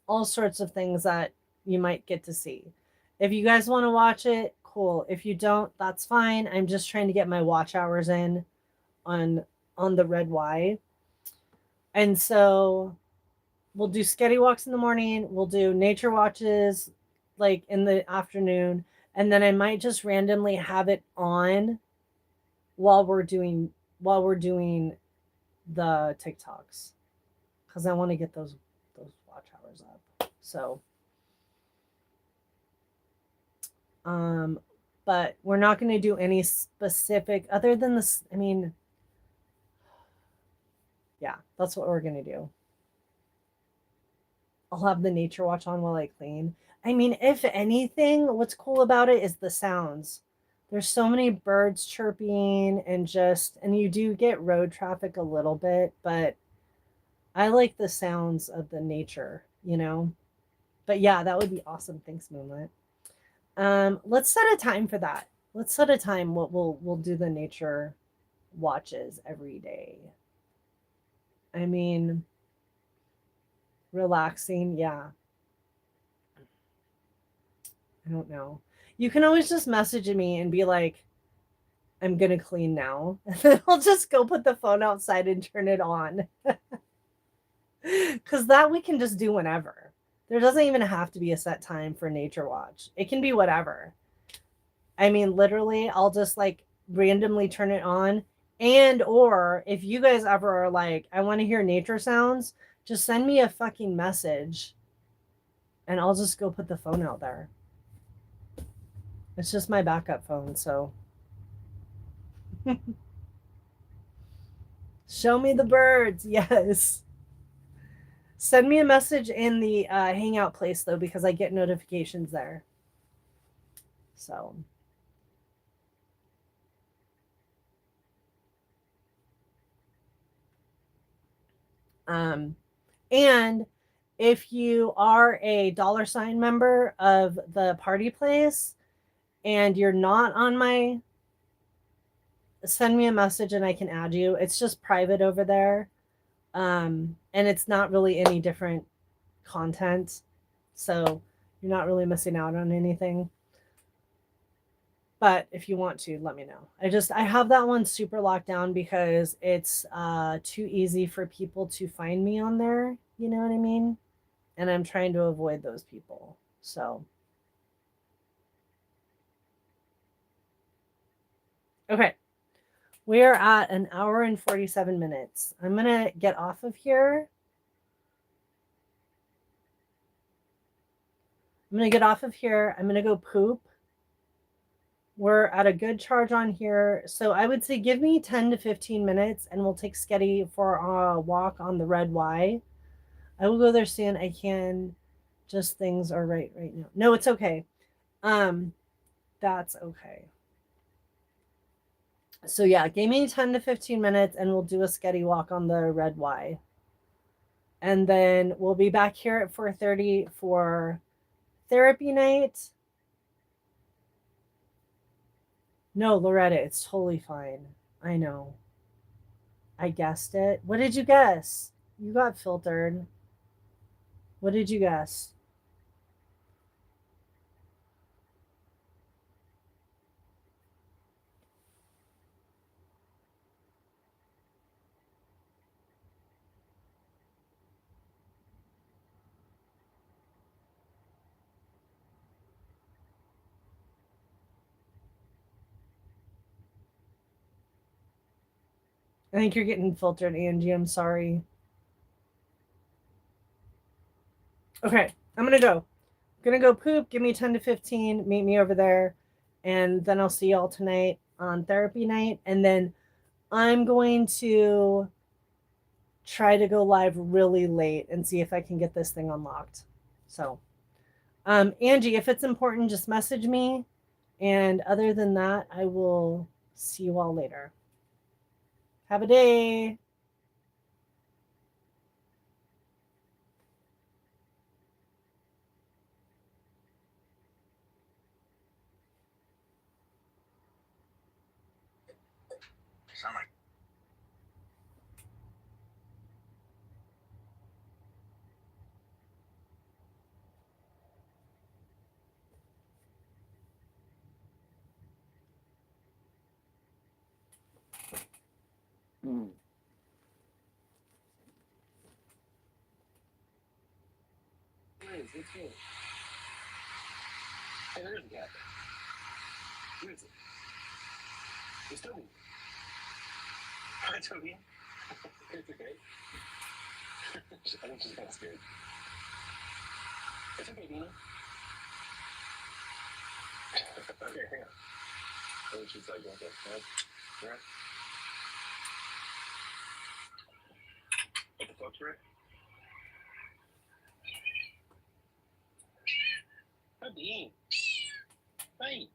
all sorts of things that you might get to see. If you guys want to watch it, cool. If you don't, that's fine. I'm just trying to get my watch hours in on the red Y. And so we'll do sketty walks in the morning. We'll do nature watches like in the afternoon. And then I might just randomly have it on while we're doing the TikToks. Because I want to get those watch hours up. So but we're not going to do any specific other than this. I mean, yeah, that's what we're going to do. I'll have the nature watch on while I clean. I mean, if anything, what's cool about it is the sounds. There's so many birds chirping and you do get road traffic a little bit, but I like the sounds of the nature, you know? But yeah, that would be awesome. Thanks, Moonlit. Let's set a time for that. Let's set a time. We'll do the nature watches every day. I mean, relaxing, yeah. I don't know. You can always just message me and be like, I'm gonna clean now. And then I'll just go put the phone outside and turn it on. Because that we can just do whenever. There doesn't even have to be a set time for nature watch. It can be whatever. I mean, literally, I'll just like randomly turn it on. And or if you guys ever are like, I want to hear nature sounds, just send me a fucking message and I'll just go put the phone out there. It's just my backup phone, so show me the birds. Yes. Send me a message in the hangout place though, because I get notifications there. So and if you are a $sign member of the party place and you're not on my, send me a message and I can add you. It's just private over there. And it's not really any different content. So you're not really missing out on anything. But if you want to, let me know. I have that one super locked down because it's too easy for people to find me on there. You know what I mean? And I'm trying to avoid those people. So, okay. We are at an hour and 47 minutes. I'm going to get off of here. I'm going to get off of here. I'm going to go poop. We're at a good charge on here. So I would say give me 10 to 15 minutes and we'll take Sketty for a walk on the Red Y. I will go there soon. I can. Just things are right now. No, it's okay. That's okay. So yeah, give me 10 to 15 minutes and we'll do a Sketty walk on the Red Y. And then we'll be back here at 4:30 for therapy night. No, Loretta, it's totally fine. I know. I guessed it. What did you guess? You got filtered. What did you guess? I think you're getting filtered, Angie. I'm sorry. Okay, I'm gonna go. Gonna go poop. Give me 10 to 15. Meet me over there. And then I'll see y'all tonight on therapy night. And then I'm going to try to go live really late and see if I can get this thing unlocked. So, Angie, if it's important, just message me. And other than that, I will see you all later. Have a day.
Sound like it's me. Hey, there is a cat. Who is it? It's Toby. Hi, Toby. It's okay. I think she's kind of scared. It's okay, Dina. Okay, hang on. I think she's like, okay, right? What the fuck's right? Buddy. Bye.